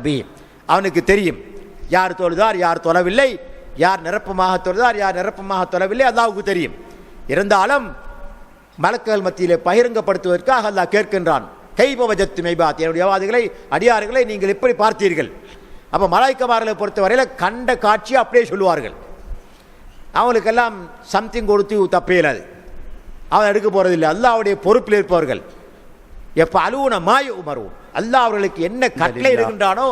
பிஹி, அவனுக்கு தெரியும் யார் தொழுதார் யார் தொழவில்லை, யார் நிரப்பமாக தொழுதார் யார் நிரப்பமாக தொழவில்லை, அல்லாஹ்வுக்கு தெரியும். இருந்தாலும் மலக்குகள் மத்தியிலே பகிரங்கப்படுத்துவதற்காக அல்லாஹ் கேட்கின்றான், கைப வஜத்தும் இபாத், என்னுடைய வாதிகளை அடியார்களை நீங்கள் எப்படி பார்த்தீர்கள்? அப்போ மலாய்க்கமார்களை பொறுத்தவரையில் கண்ட காட்சியை அப்படியே சொல்லுவார்கள். அவங்களுக்கெல்லாம் சம்திங் கொடுத்து தப்பையிலாது, அவன் எடுக்க போகிறதில்லை. அல்லாஹ்வுடைய பொறுப்பில் இருப்பவர்கள் எப்போ அலுவன மாய உமர்வும், அல்லாஹ் அவர்களுக்கு என்ன கட்டளை இருக்கின்றானோ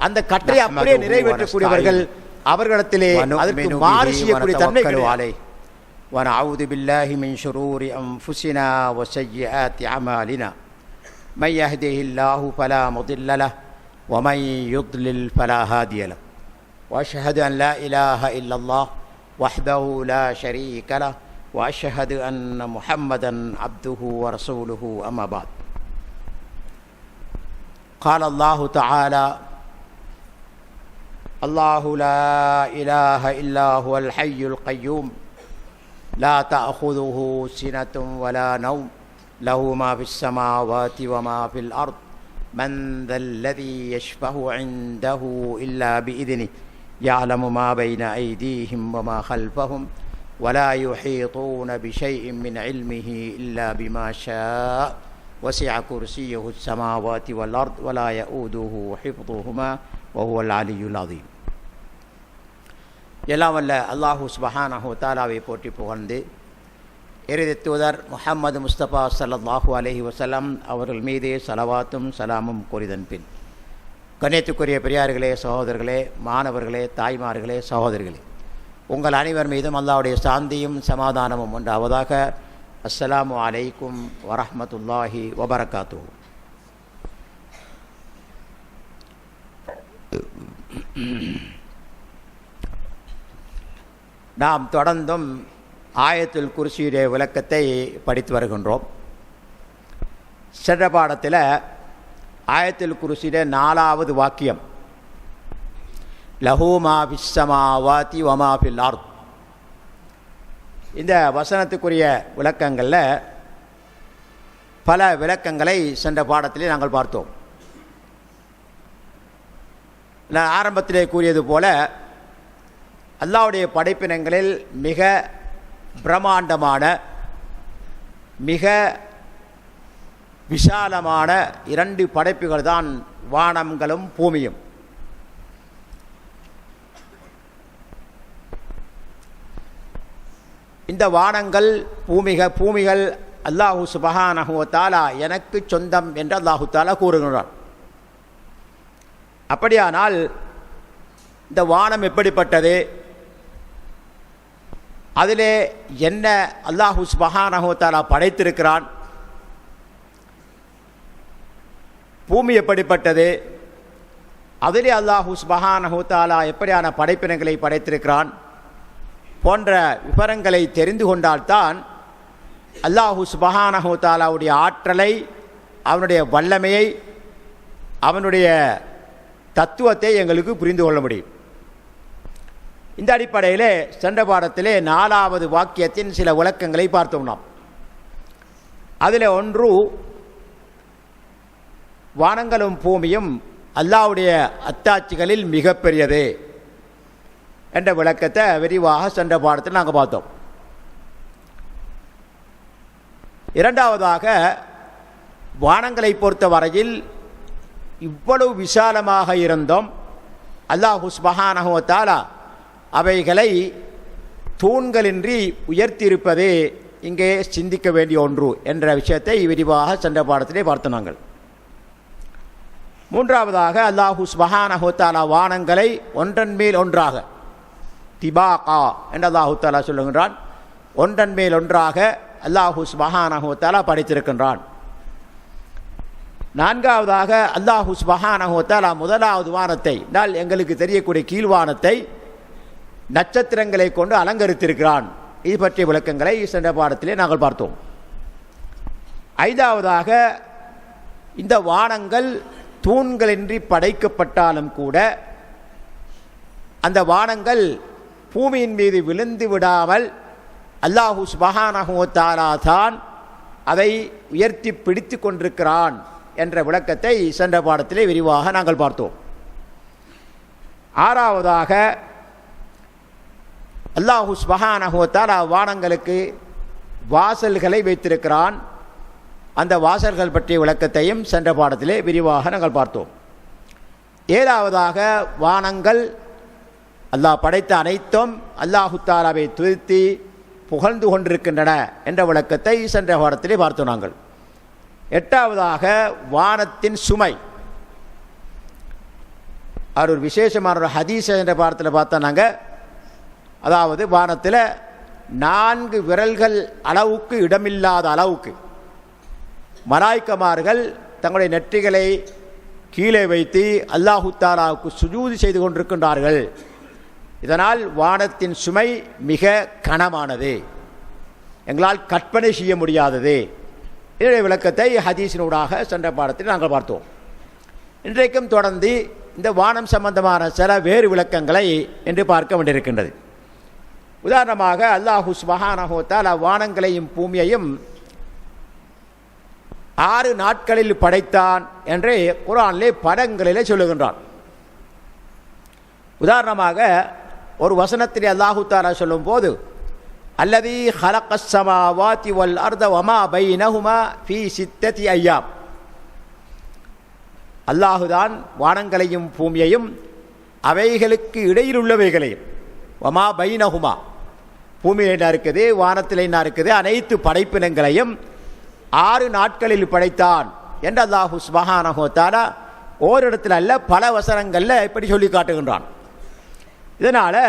அந்த கட்டளை அப்படியே நிறைவேற்றக்கூடியவர்கள். அவர்களிடத்திலே அதற்கு மாறு செய்யக்கூடிய தன்மை கிடையாது. ونعوذ بالله من شرور أنفسنا وسيئات أعمالنا من يهده الله فلا مضل له ومن يضلل فلا هادي له وأشهد أن لا إله إلا الله وحده لا شريك له وأشهد أن محمدا عبده ورسوله أما بعد. قال الله تعالى: الله لا إله إلا هو الحي القيوم لا تأخذه سنة ولا نوم له ما في السماوات وما في الأرض من ذا الذي يشفع عنده إلا بإذنه يعلم ما بين أيديهم وما خلفهم ولا يحيطون بشيء من علمه إلا بما شاء وسع كرسيه السماوات والأرض ولا يؤوده حفظهما وهو العلي العظيم. எல்லாம் வல்ல அல்லாஹு சுப்ஹானஹு வ தஆலாவை போற்றி புகழ்ந்து இறுதி தூதர் முஹம்மது முஸ்தபா ஸல்லல்லாஹு அலைஹி வஸல்லம் அவர்கள் மீதே ஸலவாத்தும் சலாமும் கூறிதன் பின், கண்ணியத்துக்குரிய பெரியார்களே, சகோதரர்களே, மாணவர்களே, தாய்மார்களே, சகோதரிகளே, உங்கள் அனைவர் மீதும் அல்லாஹ்வுடைய சாந்தியும் சமாதானமும் உண்டாவதாக. அஸ்ஸலாமு அலைக்கும் வரஹ்மத்துல்லாஹி வபரகாத்துஹு. நாம் தொடர்ந்தும் ஆயத்துல் குர்சியுடைய விளக்கத்தை படித்து வருகின்றோம். சென்ற பாடத்தில் ஆயத்துல் குர்சியுடைய 4வது வாக்கியம் லஹு மா ஃபிஸ் ஸமாவாதி வ மா ஃபில் அர்த், இந்த வசனத்துக்குரிய விளக்கங்களில் பல விளக்கங்களை சென்ற பாடத்திலே நாங்கள் பார்த்தோம். நான் ஆரம்பத்திலே கூறியது போல அல்லாஹ்வுடைய படைப்பினங்களில் மிக பிரம்மாண்டமான மிக விசாலமான 2 படைப்புகள் தான் வானங்களும் பூமியும். இந்த வானங்கள் பூமிகள் அல்லாஹு சுப்ஹானஹு வ தஆலா எனக்கு சொந்தம் என்று அல்லாஹு தஆலா கூறுகிறான். அப்படியானால் இந்த வானம் எப்படிப்பட்டது, அதிலே என்ன அல்லாஹு சுப்ஹானஹு வ தஆலா படைத்திருக்கிறான், பூமி எப்படிப்பட்டது, அதிலே அல்லாஹு சுப்ஹானஹு வ தஆலா எப்படியான படைப்பினங்களை படைத்திருக்கிறான் போன்ற விவரங்களை தெரிந்து கொண்டால்தான் அல்லாஹு சுப்ஹானஹு வ தஆலாவுடைய ஆற்றலை, அவனுடைய வல்லமையை, அவனுடைய தத்துவத்தை எங்களுக்கு புரிந்து கொள்ள முடியும். இந்த அடிப்படையிலே சென்ற பாடத்திலே 4வது வாக்கியத்தின் சில விளக்கங்களை பார்த்தோம். நாம் அதில் ஒன்று, வானங்களும் பூமியும் அல்லாஹ்வுடைய அத்தாட்சிகளில் மிகப்பெரியது என்ற விளக்கத்தை விரிவாக சென்ற பாடத்தில் நாங்கள் பார்த்தோம். இரண்டாவதாக, வானங்களை பொறுத்த வரையில் இவ்வளவு விசாலமாக இருந்தோம் அல்லாஹ் சுப்ஹானஹு வ தஆலா அவைகளை தூண்களின்றி உயர்த்தியிருப்பதே இங்கே சிந்திக்க வேண்டிய ஒன்று என்ற விஷயத்தை விரிவாக சென்ற பாடத்திலே பார்த்து நாங்கள். மூன்றாவதாக, அல்லாஹ் சுப்ஹானஹு வ தஆலா வானங்களை ஒன்றன் மேல் ஒன்றாக திபாகா என்று அல்லாஹ் தஆலா சொல்லுகின்றான். ஒன்றன் மேல் ஒன்றாக அல்லாஹ் சுப்ஹானஹு வ தஆலா படைத்திருக்கின்றான். நான்காவதாக, அல்லாஹ் சுப்ஹானஹு வ தஆலா முதலாவது வானத்தை, எங்களுக்கு தெரியக்கூடிய கீழ்வானத்தை நட்சத்திரங்களை கொண்டு அலங்கரித்திருக்கிறான். இது பற்றிய விளக்கங்களை சென்ற பாடத்திலே நாங்கள் பார்த்தோம். ஐந்தாவதாக, இந்த வானங்கள் தூண்களின்றி படைக்கப்பட்டாலும் கூட அந்த வானங்கள் பூமியின் மீது விழுந்து விடாமல் அல்லாஹ் சுப்ஹானஹு வ தஆலா தான் அதை உயர்த்தி பிடித்து கொண்டிருக்கிறான் என்ற விளக்கத்தை சென்ற பாடத்திலே விரிவாக நாங்கள் பார்த்தோம். ஆறாவதாக அல்லாஹு சுப்ஹானஹு வ தஆலா வானங்களுக்கு வாசல்களை வைத்திருக்கிறான். அந்த வாசல்கள் பற்றிய விளக்கத்தையும் சென்ற பாடத்திலே விரிவாக நாங்கள் பார்த்தோம். ஏழாவதாக வானங்கள் அல்லாஹ் படைத்த அனைத்தும் அல்லாஹு தஆலாவை துதித்து புகழ்ந்து கொண்டிருக்கின்றன என்ற விளக்கத்தை சென்ற பாடத்திலே பார்த்தோம் நாங்கள். எட்டாவதாக வானத்தின் சுமை. அவர் ஒரு விசேஷமான ஒரு ஹதீஸ் என்ற பாடத்தில் பார்த்தோம் நாங்கள். அதாவது வானத்தில் 4 விரல்கள் அளவுக்கு இடமில்லாத அளவுக்கு மலாய்க்கமார்கள் தங்களுடைய நெற்றிகளை கீழே வைத்து அல்லாஹு தஆலாவுக்கு சுஜூது செய்து கொண்டிருக்கின்றார்கள். இதனால் வானத்தின் சுமை மிக கனமானது, எங்களால் கற்பனை செய்ய முடியாதது. இதனுடைய விளக்கத்தை ஹதீஸினூடாக சென்ற பாடத்தில் நாங்கள் பார்த்தோம். இன்றைக்கும் தொடர்ந்து இந்த வானம் சம்பந்தமான சில வேறு விளக்கங்களை என்று பார்க்க வேண்டியிருக்கின்றது. உதாரணமாக அல்லாஹு சுப்ஹானஹு வ தஆலா வானங்களையும் பூமியையும் 6 நாட்களில் படைத்தான் என்று குர்ஆனிலே படங்களிலே சொல்லுகின்றான். உதாரணமாக ஒரு வசனத்திலே அல்லாஹு தஆலா சொல்லும் போது அல்லதீ ஹலக்கஸ் ஸமாவாதி வல் அர்த வமா பைனஹுமா ஃபீ 6 அய்யாம், அல்லாஹுதான் வானங்களையும் பூமியையும் அவைகளுக்கு இடையில் உள்ளவைகளையும், வமா பைனஹுமா பூமியில் என்ன இருக்குது வானத்தில் என்ன இருக்குது அனைத்து படைப்பினங்களையும் 6 நாட்களில் படைத்தான் என்று அல்லாஹு சுப்ஹானஹு வ தஆலா ஓரிடத்தில் அல்ல பல வசனங்களில் இப்படி சொல்லி காட்டுகின்றான். இதனால்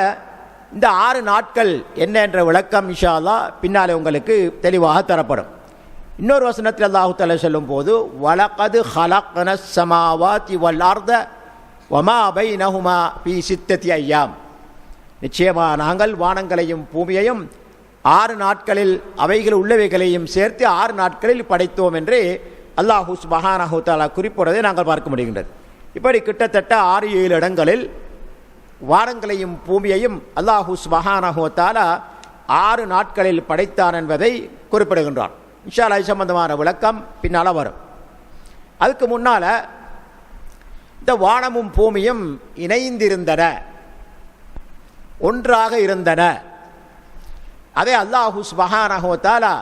இந்த 6 நாட்கள் என்ன என்ற விளக்கம் இன்ஷா அல்லாஹ் பின்னாலே உங்களுக்கு தெளிவாக தரப்படும். இன்னொரு வசனத்தில் அல்லாஹு தஆலா சொல்லும் போது வலகது ஹலக்னஸ் ஸமாவாதி வல் அர்த வமா பைனஹுமா ஃபீ 6 அய்யாம், நிச்சயமாக நாங்கள் வானங்களையும் பூமியையும் 6 நாட்களில் அவைகள் உள்ளவைகளையும் சேர்த்து 6 நாட்களில் படைத்தோம் என்று அல்லாஹு சுப்ஹானஹு வ தஆலா குறிப்பிடுவதை நாங்கள் பார்க்க முடிகின்றது. இப்படி கிட்டத்தட்ட 6-7 இடங்களில் வானங்களையும் பூமியையும் அல்லாஹு சுப்ஹானஹு வ தஆலா 6 நாட்களில் படைத்தான் என்பதை குறிப்பிடுகின்றான். இன்ஷா அல்லாஹ் சம்பந்தமான விளக்கம் பின்னால் வரும். அதுக்கு முன்னால் இந்த வானமும் பூமியும் இணைந்திருந்தன, ஒன்றாக இருந்தன. அதே அல்லாஹு சுப்ஹானஹு வ தஆலா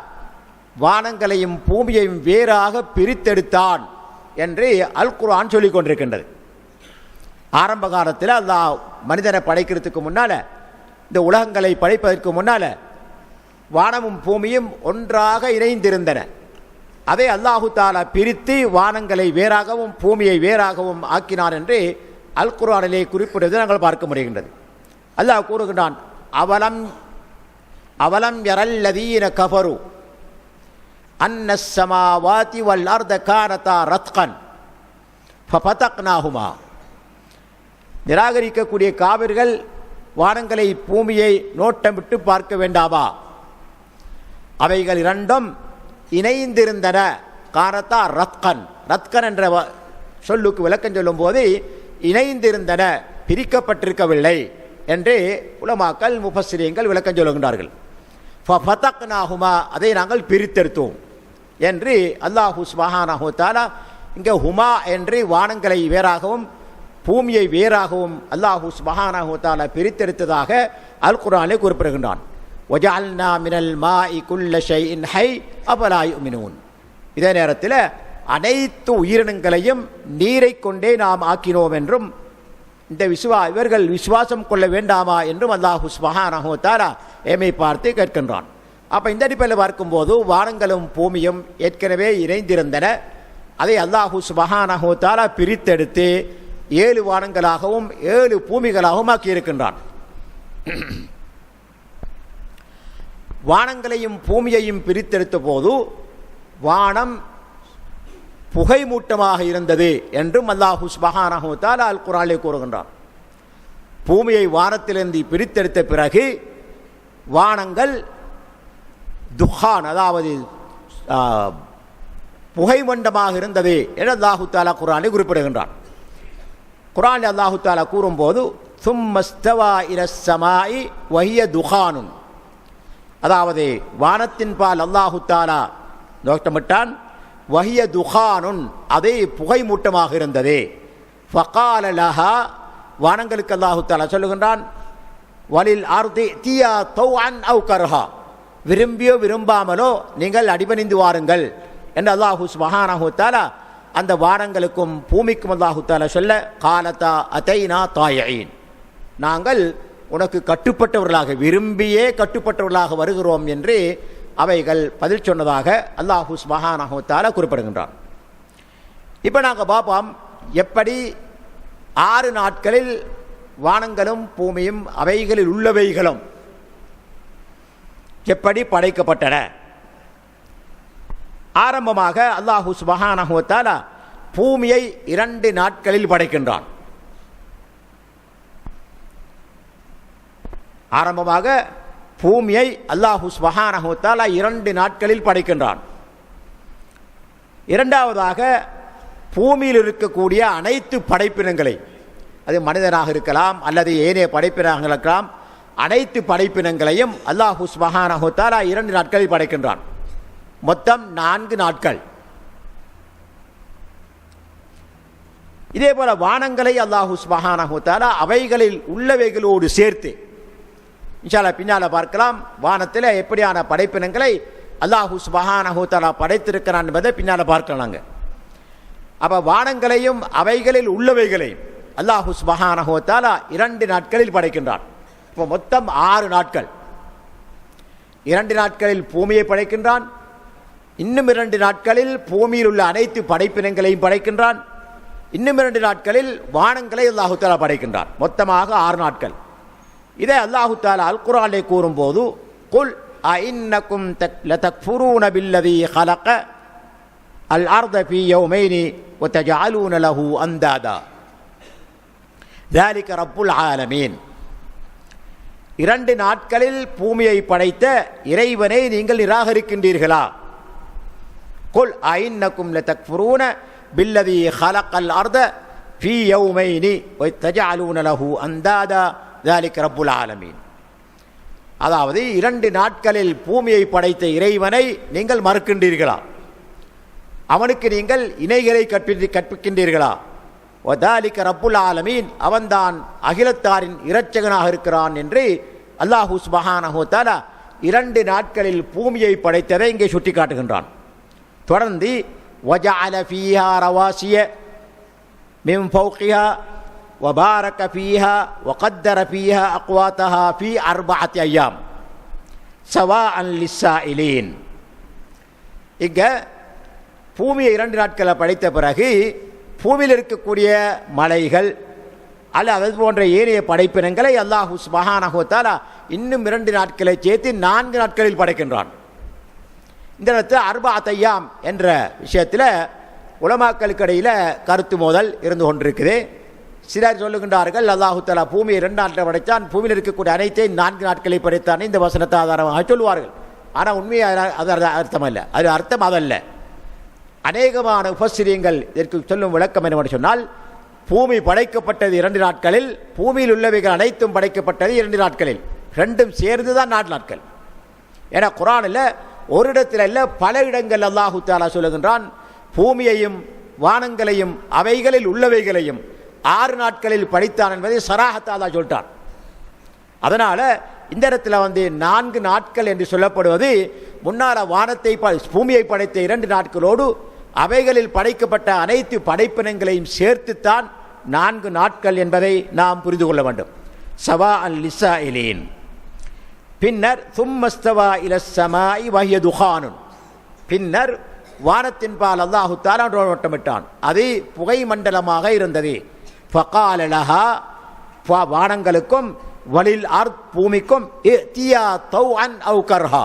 வானங்களையும் பூமியையும் வேறாக பிரித்தெடுத்தான் என்று அல் குர்ஆன் சொல்லிக் கொண்டிருக்கின்றது. ஆரம்ப காலத்தில் அல்லாஹ் மனிதனை படைக்கிறதுக்கு முன்னால், இந்த உலகங்களை படைப்பதற்கு முன்னால் வானமும் பூமியும் ஒன்றாக இணைந்திருந்தன. அதை அல்லாஹு தஆலா பிரித்து வானங்களை வேறாகவும் பூமியை வேறாகவும் ஆக்கினான் என்று அல் குர்ஆனிலே குறிப்பிடுவதை நாங்கள் பார்க்க முடிகின்றது. அல்லாஹ் கூறுகின்றான், அவலம் யரல்லதீன கஃபரு அன்னஸ் ஸமாவாதி வல் அர்த கானதா ரத்கன் ஃபஃபதக்னாஹுமா. நிராகரிக்கக்கூடிய காவிர்கள் வானங்களை பூமியை நோட்டமிட்டு பார்க்க வேண்டாமா? அவைகள் இரண்டும் இணைந்திருந்தன. கானதா ரத்கன், ரத்கன் என்ற சொல்லுக்கு விளக்கம் சொல்லும் போது இணைந்திருந்தன, பிரிக்கப்பட்டிருக்கவில்லை என்று உலமாக்கள் முஃபஸ்ஸிரீன்கள் விளக்கம் சொல்லுகின்றார்கள். ஃபஃபதக்னாஹுமா, அதை நாங்கள் பிரித்தெடுத்தோம் என்று அல்லாஹு சுப்ஹானஹு வ தஆலா இங்கே ஹுமா என்று வானங்களை வேறாகவும் பூமியை வேறாகவும் அல்லாஹு சுப்ஹானஹு வ தஆலா பிரித்தெடுத்ததாக அல் குர்ஆனிலே குறிப்பிடுகின்றான். வஜஅல்னா மினல் மாஇ குல்ல ஷைஇன் ஹை அஃபலா யுமினூன். இதே நேரத்தில் அனைத்து உயிரினங்களையும் நீரை கொண்டே நாம் ஆக்கினோம் என்றும் இவர்கள் விசுவாசம் கொள்ள வேண்டாமா என்றும் அல்லாஹு சுப்ஹானஹு வ தஆலா ஏமை பார்த்து கேட்கின்றான். அப்போ இந்த அடிப்படையில் பார்க்கும்போது வானங்களும் பூமியும் ஏற்கனவே இணைந்திருந்தன. அதை அல்லாஹு சுப்ஹானஹு வ தஆலா பிரித்தெடுத்து 7 வானங்களாகவும் 7 பூமிகளாகவும் ஆக்கியிருக்கின்றான். வானங்களையும் பூமியையும் பிரித்தெடுத்த போது வானம் புகை மூட்டமாக இருந்தது என்றும் அல்லாஹு சுப்ஹானஹு வ தஆலா அல் குர்ஆனிலே கூறுகின்றான். பூமியை வானத்திலிருந்து பிரித்தெடுத்த பிறகு வானங்கள் துஹான், அதாவது புகை மண்டமாக இருந்தது என்று அல்லாஹு தஆலா குர்ஆனிலே குறிப்பிடுகின்றான். குர்ஆனில் அல்லாஹு தஆலா கூறும்போது சும்மஸ்தவா இலஸ் ஸமாஇ வஹிய துஹானுன், அதாவது வானத்தின் பால் அல்லாஹு தஆலா நோட்டமிட்டான். வஹிய துஹானுன், அதே புகை மூட்டமாக இருந்தது. ஃபகால லஹா வானங்களுக்கு அல்லாஹு தஆலா சொல்லுகின்றான், வலில் அர்தி தியா தௌஅன் அவ் கர்ஹா, விரும்பியோ விரும்பாமலோ நீங்கள் அடிபணிந்து வாருங்கள் என்று அல்லாஹு சுப்ஹானஹு வ தஆலா அந்த வானங்களுக்கும் பூமிக்கும் அல்லாஹு தஆலா சொல்ல, காலத்தா அதைனா தாயீன், நாங்கள் உனக்கு கட்டுப்பட்டவர்களாக விரும்பியே கட்டுப்பட்டவர்களாக வருகிறோம் என்று அவைகள் பதில் சொன்னதாக அல்லாஹு சுப்ஹானஹு வ தஆலா குறிப்பிடுகின்றான். இப்போ நாங்கள் பார்ப்போம், எப்படி 6 நாட்களில் வானங்களும் பூமியும் அவைகளில் உள்ளவைகளும் எப்படி படைக்கப்பட்டன. ஆரம்பமாக அல்லாஹு சுப்ஹானஹு வ தஆலா பூமியை 2 நாட்களில் படைக்கின்றான். ஆரம்பமாக பூமியை அல்லாஹு சுப்ஹானஹு வ தஆலா 2 நாட்களில் படைக்கின்றான். இரண்டாவதாக பூமியில் இருக்கக்கூடிய அனைத்து படைப்பினங்களை, அது மனிதனாக இருக்கலாம் அல்லது ஏனைய படைப்பினமாக இருக்கலாம், அனைத்து படைப்பினங்களையும் அல்லாஹு சுப்ஹானஹு வ தஆலா 2 நாட்களில் படைக்கின்றான். மொத்தம் 4 நாட்கள். இதே போல வானங்களை அல்லாஹு சுப்ஹானஹு வ தஆலா அவைகளில் உள்ளவைகளோடு சேர்த்து இன்ஷா அல்லாஹ் பின்னால பார்க்கலாம். வானத்தில் எப்படியான படைப்பினங்களை அல்லாஹு சுப்ஹானஹு வ தஆலா படைத்திருக்கிறான் என்பதை பின்னால பார்க்கலாம். அப்ப வானங்களையும் அவைகளில் உள்ளவைகளையும் அல்லாஹு சுப்ஹானஹு வ தஆலா 2 நாட்களில் படைக்கின்றான். இப்போ மொத்தம் 6 நாட்கள். 2 நாட்களில் பூமியை படைக்கின்றான், இன்னும் 2 நாட்களில் பூமியில் உள்ள அனைத்து படைப்பினங்களையும் படைக்கின்றான், இன்னும் 2 நாட்களில் வானங்களை அல்லாஹு தஆலா படைக்கின்றான். மொத்தமாக 6 நாட்கள். இதை அல்லாஹு தஆலா அல் குர்ஆனிலே கூறும்போது, குல் அஇன்னகும் லதக்ஃபுரூன பில்லதீ ஹலக அல் அர்த ஃபீ யௌமைனி வதஜஅலூன லஹு அந்தாதா ذلك ரப்புல் ஆலமீன். 2 நாட்களில் பூமியை படைத்த இறைவனை நீங்கள் நிராகரிக்கின்றீர்களா? குல் அஇன்னகும் லதக்ஃபுரூன பில்லதீ ஹலகல் அர்த ஃபீ யௌமைனி வதஜஅலூன லஹு அந்தாதா ذلك ரப்புல் ஆலமீன். அதாவது 2 நாட்களில் பூமியை படைத்த இறைவனை நீங்கள் மறுக்கின்றீர்களா? அவனுக்கு நீங்கள் இணைகளை கற்பிக்கின்றீர்களா? வதாலிக ரப்புல் ஆலமீன், அவன்தான் அகிலத்தாரின் இரட்சகனாக இருக்கிறான் என்று அல்லாஹு சுப்ஹானஹு வ தஆலா 2 நாட்களில் பூமியை படைத்ததை இங்கே சுட்டி காட்டுகின்றான். தொடர்ந்து வஜஅல ஃபீஹா ரவாசிய மின் ஃபௌகிஹா வபாரக ஃபீஹா வகத்தர ஃபீஹா அக்வாத்தஹா ஃபீ 4 அய்யாம் சவாஅன் லிஸ்ஸாயிலீன். இங்க பூமியை 2 நாட்களில் படைத்த பிறகு பூமியில் இருக்கக்கூடிய மலைகள் அல்ல அது போன்ற ஏனைய படைப்பினங்களை அல்லாஹு சுப்ஹானஹு வ தஆலா இன்னும் 2 நாட்களை சேர்த்து 4 நாட்களில் படைக்கின்றான். இந்த இடத்துல 4 அய்யாம் என்ற விஷயத்தில் உலமாக்களுக்கு இடையில் கருத்து மோதல் இருந்து கொண்டிருக்குது. சிலர் சொல்லுகின்றார்கள், அல்லாஹு தஆலா பூமியை 2 நாட்களில் படைத்தான், பூமியில் இருக்கக்கூடிய அனைத்தையும் 4 நாட்களில் படைத்தான், இந்த வசனத்தை ஆதாரமாக சொல்லுவார்கள். ஆனால் உண்மையாக அது அர்த்தம் அல்ல, அது அர்த்தம் அதல்ல. அநேகமான உபஸ்திரியங்கள் இதற்கு சொல்லும் விளக்கம் என்னவென்று சொன்னால், பூமி படைக்கப்பட்டது 2 நாட்களில், பூமியில் உள்ளவைகள் அனைத்தும் படைக்கப்பட்டது 2 நாட்களில், ரெண்டும் சேர்ந்து தான் 4 நாட்கள். ஏன்னா குர்ஆனில் ஒரு இடத்தில் அல்ல பல இடங்கள் அல்லாஹு தஆலா சொல்லுகின்றான், பூமியையும் வானங்களையும் அவைகளில் உள்ளவைகளையும் 6 நாட்களில் படைத்தான் என்பதை சராஹத்தாலா சொல்லிட்டான். அதனால இந்த இடத்துல 4 நாட்கள் என்று சொல்லப்படுவது முன்னால வானத்தை பூமியை படைத்த 2 நாட்களோடு அவைகளில் படைக்கப்பட்ட அனைத்து படைப்பினங்களையும் சேர்த்துத்தான் 4 நாட்கள் என்பதை நாம் புரிந்து கொள்ள வேண்டும். சவாஅன் லிஸ்ஸாயிலீன். பின்னர் சும்மஸ்தவா இலஸ் ஸமாஇ வஹிய துஹானுன், பின்னர் வானத்தின் பால் அல்லாஹு தஆலா ஓட்டமிட்டான், அது புகை மண்டலமாக இருந்தது. ஃபகால லஹா, வானங்களுக்கும் வலில் அர்த் பூமிக்கும் இத்தியா தௌஅன் அவ் கர்ஹா,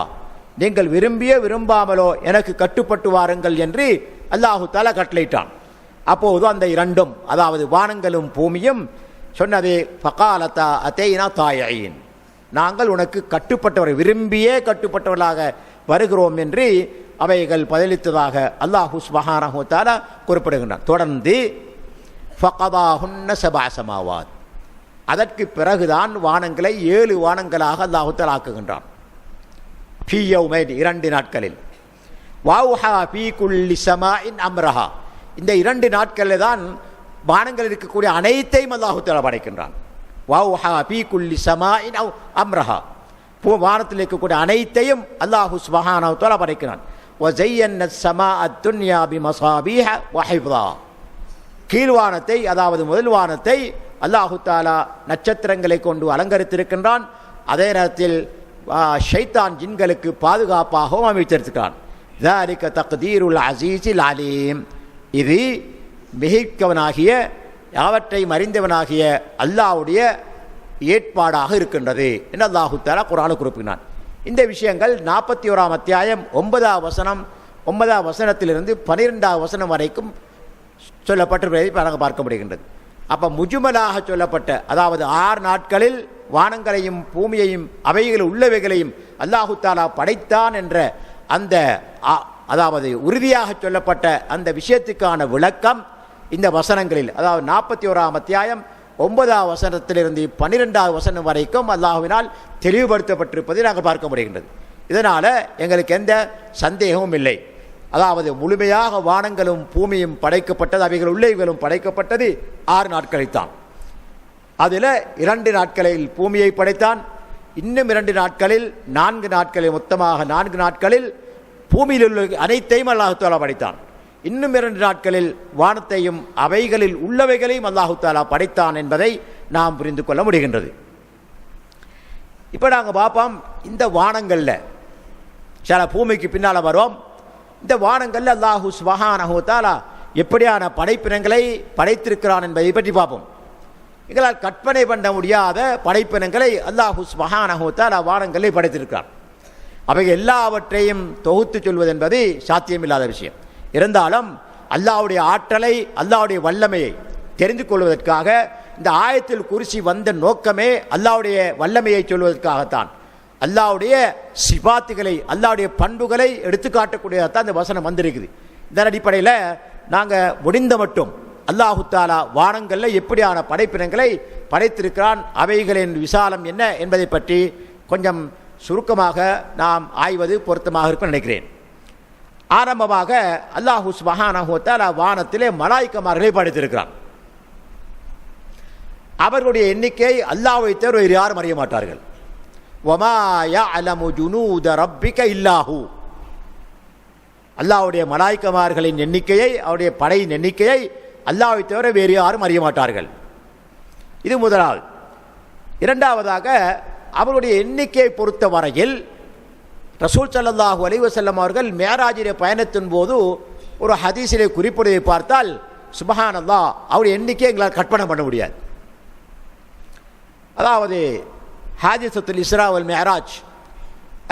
நீங்கள் விரும்பிய விரும்பாமலோ எனக்கு கட்டுப்பட்டு வாருங்கள் என்று அல்லாஹு தஆலா கட்டளையிட்டான். அப்போது அந்த 2ம், அதாவது வானங்களும் பூமியும் சொன்னது, ஃபகாலதா அதைனா தாயீன், நாங்கள் உனக்கு கட்டுப்பட்டவர் விரும்பியே கட்டுப்பட்டவர்களாக வருகிறோம் என்று அவைகள் பதிலளித்ததாக அல்லாஹு சுப்ஹானஹு வ தஆலா குறிப்பிடுகின்றான். தொடர்ந்து ஃபகதாஹுன்ன சபஅ ஸமாவாத், அதற்கு பிறகுதான் வானங்களை 7 வானங்களாக அல்லாஹு தஆலா ஆக்குகின்றான். ஃபீ யௌமைன், 2 நாட்களில். வௌஹா ஃபீ குல்லி ஸமாஇன் அம்ரஹா, இந்த 2 நாட்களில் தான் வானங்கள் இருக்கக்கூடிய அனைத்தையும் அல்லாஹு தஆலா படைக்கின்றான். வௌஹா ஃபீ குல்லி ஸமாஇன் அவ் அம்ரஹா, வானத்தில் இருக்கக்கூடிய அனைத்தையும் அல்லாஹு சுப்ஹானஹு வ தஆலா படைக்கிறான். வஸய்யன்னா ஸமாஅ துன்யா பிமஸாபீஹ வ ஹிஃதா, கீழ்வானத்தை அதாவது முதல் வானத்தை அல்லாஹு தஆலா நட்சத்திரங்களை கொண்டு அலங்கரித்திருக்கின்றான். அதே நேரத்தில் ஷைத்தான் ஜின்களுக்கு பாதுகாப்பாகவும் அமைத்திருக்கிறான். ذَلِكَ تَقْدِيرُ الْعَزِيزِ الْعَلِيمِ, இது மிகைக்கவனாகிய யாவற்றையும் அறிந்தவனாகிய அல்லாஹ்வுடைய ஏற்பாடாக இருக்கின்றது என்று அல்லாஹு தஆலா குர்ஆனில் குறிப்பிட்டான். இந்த விஷயங்கள் 41ஆம் அத்தியாயம் 9ஆம் வசனத்திலிருந்து 12ஆம் வசனம் வரைக்கும் சொல்லப்பட்டிருப்பதை நாங்கள் பார்க்க முடிகின்றது. அப்போ முஜ்மலாக சொல்லப்பட்ட அதாவது 6 நாட்களில் வானங்களையும் பூமியையும் அவைகள் உள்ளவைகளையும் அல்லாஹு தஆலா படைத்தான் என்ற அந்த அதாவது உறுதியாக சொல்லப்பட்ட அந்த விஷயத்துக்கான விளக்கம் இந்த வசனங்களில், அதாவது 41ஆம் அத்தியாயம் 9ஆம் வசனத்திலிருந்து 12ஆம் வசனம் வரைக்கும் அல்லாஹ்வினால் தெளிவுபடுத்தப்பட்டிருப்பதை நாங்கள் பார்க்க முடிகின்றது. இதனால் எங்களுக்கு எந்த சந்தேகமும் இல்லை. அதாவது முழுமையாக வானங்களும் பூமியும் படைக்கப்பட்டது, அவைகள் உள்ளவைகளும் படைக்கப்பட்டது 6 நாட்களைத்தான். அதில் 2 நாட்களில் பூமியை படைத்தான், இன்னும் 2 நாட்களில் 4 நாட்களில் மொத்தமாக 4 நாட்களில் பூமியில் உள்ள அனைத்தையும் அல்லாஹு தஆலா படைத்தான். இன்னும் 2 நாட்களில் வானத்தையும் அவைகளில் உள்ளவைகளையும் அல்லாஹு தஆலா படைத்தான் என்பதை நாம் புரிந்து கொள்ள முடிகின்றது. இப்போ நாங்கள் பார்ப்போம், இந்த வானங்களில் சில பூமிக்கு பின்னால் வருவோம். இந்த வானங்களில் அல்லாஹு சுப்ஹானஹு வ தஆலா எப்படியான படைப்பினங்களை படைத்திருக்கிறான் என்பதை பற்றி பார்ப்போம். எங்களால் கற்பனை பண்ண முடியாத படைப்பினங்களை அல்லாஹு சுப்ஹானஹு வ தஆலா வானங்களை படைத்திருக்கிறான். அவை எல்லாவற்றையும் தொகுத்து சொல்வது என்பது சாத்தியமில்லாத விஷயம். இருந்தாலும் அல்லாஹ்வுடைய ஆற்றலை அல்லாஹ்வுடைய வல்லமையை தெரிந்து கொள்வதற்காக இந்த ஆயத்தில் குர்சி வந்த நோக்கமே அல்லாஹ்வுடைய வல்லமையை சொல்வதற்காகத்தான். அல்லாஹ்வுடைய சிபாத்துகளை அல்லாஹ்வுடைய பண்புகளை எடுத்து காட்டக்கூடியதான் இந்த வசனம் வந்திருக்குது. இதன் அடிப்படையில் நாங்கள் முடிந்த மட்டும் அல்லாஹு தஆலா வானங்களில் எப்படியான படைப்பினங்களை படைத்திருக்கிறான், அவைகளின் விசாலம் என்ன என்பதை பற்றி கொஞ்சம் சுருக்கமாக நாம் ஆய்வது பொருத்தமாக இருக்கும் நினைக்கிறேன். ஆரம்பமாக அல்லாஹு சுப்ஹானஹு வ தஆலா வானத்திலே மலாயிக்கமார்களை படைத்திருக்கிறான். அவர்களுடைய எண்ணிக்கை அல்லாஹ்வை தவிர வேறு யாரும் அறிய மாட்டார்கள். வமா யஅலமு ஜுனூத ரப்பிக இல்லாஹு, அல்லாஹ்வுடைய மலாயிக்கமார்களின் எண்ணிக்கையை அவருடைய படையின் எண்ணிக்கையை அல்லாஹ்வை தவிர வேறு யாரும் அறிய மாட்டார்கள். இது முதலாவது. இரண்டாவதாக அவருடைய எண்ணிக்கையை பொறுத்த வரையில் ரசூல் ஸல்லல்லாஹு அலைஹி வஸல்லம் அவர்கள் மேராஜிலே பயணத்தின் போது ஒரு ஹதீஸிலே குறிப்பிடுவதை பார்த்தால் சுப்ஹானல்லாஹ், அவருடைய எண்ணிக்கையை எங்களால் கற்பனை பண்ண முடியாது. அதாவது ஹாதிஸத்துல் இஸ்ரா வல் மிஅராஜ்,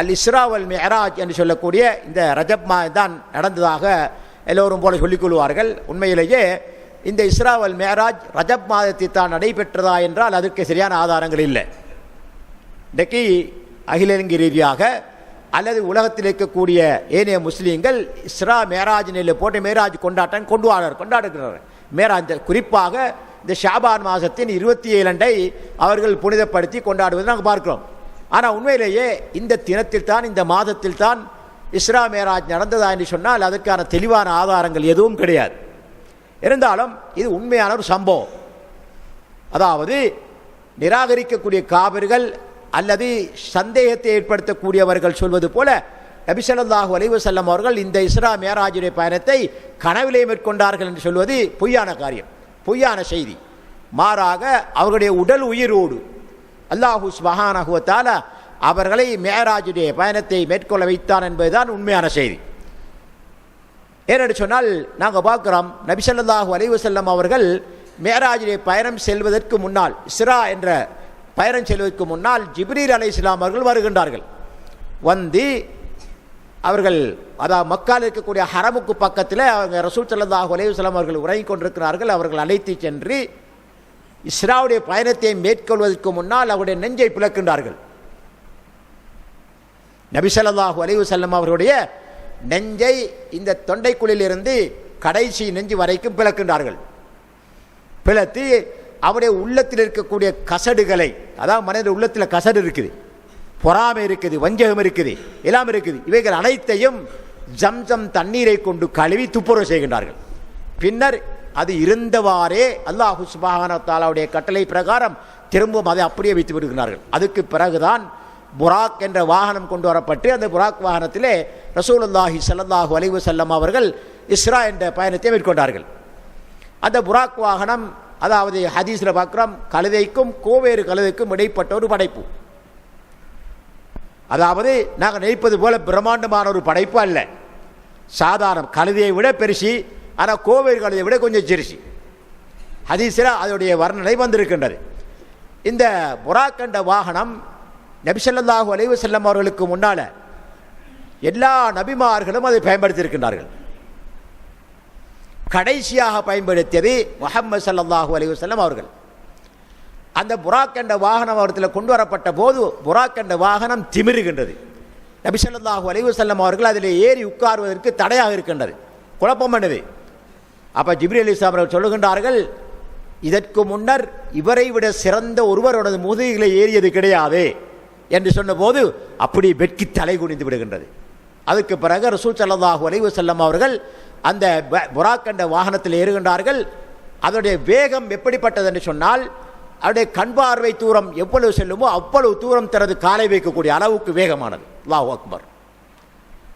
அல் இஸ்ரா வல் மிஅராஜ் என்று சொல்லக்கூடிய இந்த ரஜப் மாதம் தான் நடந்ததாக எல்லோரும் போல சொல்லிக்கொள்வார்கள். உண்மையிலேயே இந்த இஸ்ரா வல் மிஅராஜ் ரஜப் மாதத்தில் தான் நடைபெற்றதா என்றால் அதற்கு சரியான ஆதாரங்கள் இல்லை. இன்றைக்கு அகில இலங்கை ரீதியாக அல்லது உலகத்தில் இருக்கக்கூடிய ஏனைய முஸ்லீம்கள் இஸ்ரா மேராஜ் நிலையில் போட்டு மேராஜ் கொண்டாட்டம் கொண்டாடுகிறார்கள். மேராஜ் குறிப்பாக இந்த ஷாபான் மாதத்தின் 27 அண்டை அவர்கள் புனிதப்படுத்தி கொண்டாடுவதை நாங்கள் பார்க்கிறோம். ஆனால் உண்மையிலேயே இந்த தினத்தில் தான் இந்த மாதத்தில் தான் இஸ்ரா மேராஜ் நடந்ததா என்று சொன்னால் அதற்கான தெளிவான ஆதாரங்கள் எதுவும் கிடையாது. இருந்தாலும் இது உண்மையான ஒரு சம்பவம். அதாவது நிராகரிக்கக்கூடிய காபிர்கள் அல்லது சந்தேகத்தை ஏற்படுத்தக்கூடியவர்கள் சொல்வது போல நபி ஸல்லல்லாஹு அலைஹி வஸல்லம் அவர்கள் இந்த இஸ்ரா மேராஜுடைய பயணத்தை கனவிலே மேற்கொண்டார்கள் என்று சொல்வது பொய்யான காரியம், பொய்யான செய்தி. மாறாக அவர்களுடைய உடல் உயிரோடு அல்லாஹு சுப்ஹானஹு வ தஆலா அவர்களை மேராஜுடைய பயணத்தை மேற்கொள்ள வைத்தான் என்பதுதான் உண்மையான செய்தி. ஏனென்று சொன்னால் நாங்கள் பார்க்கிறோம், நபி ஸல்லல்லாஹு அலைஹி வஸல்லம் அவர்கள் மேராஜுடைய பயணம் செல்வதற்கு முன்னால், இஸ்ரா என்ற பயணம் செல்வதற்கு முன்னால் ஜிப்ரீல் அலைஹிஸ்ஸலாம் அவர்கள் வருகின்றார்கள். வந்து அவர்கள் அதாவது மக்காவில் இருக்கக்கூடிய ஹரமுக்கு பக்கத்தில் அவங்க ரசூல் ஸல்லல்லாஹு அலைஹி வஸல்லம் அவர்கள் உறங்கிக் கொண்டிருக்கிறார்கள். அவர்கள் அழைத்து சென்று இஸ்ராவுடைய பயணத்தை மேற்கொள்வதற்கு முன்னால் அவருடைய நெஞ்சை பிளக்கின்றார்கள். நபி ஸல்லல்லாஹு அலைஹி வஸல்லம் அவருடைய நெஞ்சை இந்த தொண்டைக்குழிலிருந்து கடைசி நெஞ்சு வரைக்கும் பிளக்கின்றார்கள். பிளத்து அவருடைய உள்ளத்தில் இருக்கக்கூடிய கசடுகளை, அதாவது மனித உள்ளத்தில் கசடு இருக்குது, பொறாமை இருக்குது, வஞ்சகம் இருக்குது, எல்லாம் இருக்குது, இவைகள் அனைத்தையும் ஜம்சம் தண்ணீரை கொண்டு கழுவி துப்புரவு செய்கின்றார்கள். பின்னர் அது இருந்தவாறே அல்லாஹு சுப்ஹானஹு வ தஆலாவுடைய கட்டளை பிரகாரம் திரும்பவும் அதை அப்படியே வைத்து விடுகிறார்கள். அதுக்கு பிறகுதான் புராக் என்ற வாகனம் கொண்டு வரப்பட்டு அந்த புராக் வாகனத்திலே ரசூலுல்லாஹி ஸல்லல்லாஹு அலைஹி வஸல்லம் அவர்கள் இஸ்ரா என்ற பயணத்தை மேற்கொண்டார்கள். அந்த புராக் வாகனம், அதாவது ஹதீஸில் பார்க்குறோம், கழுதைக்கும் கோவேறு கழுதைக்கும் இடைப்பட்ட ஒரு படைப்பு. அதாவது நாங்கள் நினைப்பது போல பிரம்மாண்டமான ஒரு படைப்பு அல்ல. சாதாரண கழுதையை விட பெருசி, ஆனால் கோவேறு கழுதையை விட கொஞ்சம் சிறுசி. ஹதீஸில் அதனுடைய வர்ணனை வந்திருக்கின்றது. இந்த புராக் என்ற வாகனம் நபி ஸல்லல்லாஹு அலைஹி வஸல்லம் அவர்களுக்கு முன்னால் எல்லா நபிமார்களும் அதை பயன்படுத்தியிருக்கின்றார்கள். கடைசியாக பயன்படுத்தியது முஹம்மது ஸல்லல்லாஹு அலைஹி வஸல்லம் அவர்கள். அந்த புராக் என்ற வாகனம் அவர்களில் கொண்டு வரப்பட்ட போது புராக் என்ற வாகனம் திமிருகின்றது. நபி ஸல்லல்லாஹு அலைஹி வஸல்லம் அவர்கள் அதில் ஏறி உட்காருவதற்கு தடையாக இருக்கின்றது, குழப்பம் பண்ணுது. அப்போ ஜிப்ரீல் அலைஹிஸ்ஸலாம் அவர்கள் சொல்லுகின்றார்கள், இதற்கு முன்னர் இவரை விட சிறந்த ஒருவரோட முதுகிலே ஏறியது கிடையாது என்று சொன்னபோது அப்படி வெட்கி தலை குனிந்து விடுகின்றது. அதுக்கு பிறகு ரசூல் ஸல்லல்லாஹு அலைஹி வஸல்லம் அவர்கள் அந்த புராக் என்ற வாகனத்தில் ஏறுகின்றார்கள். அதனுடைய வேகம் எப்படிப்பட்டது என்று சொன்னால், அவருடைய கண் பார்வை தூரம் எவ்வளவு செல்லுமோ அவ்வளவு தூரம் தனது காலை வைக்கக்கூடிய அளவுக்கு வேகமானது. அல்லாஹு அக்பர்.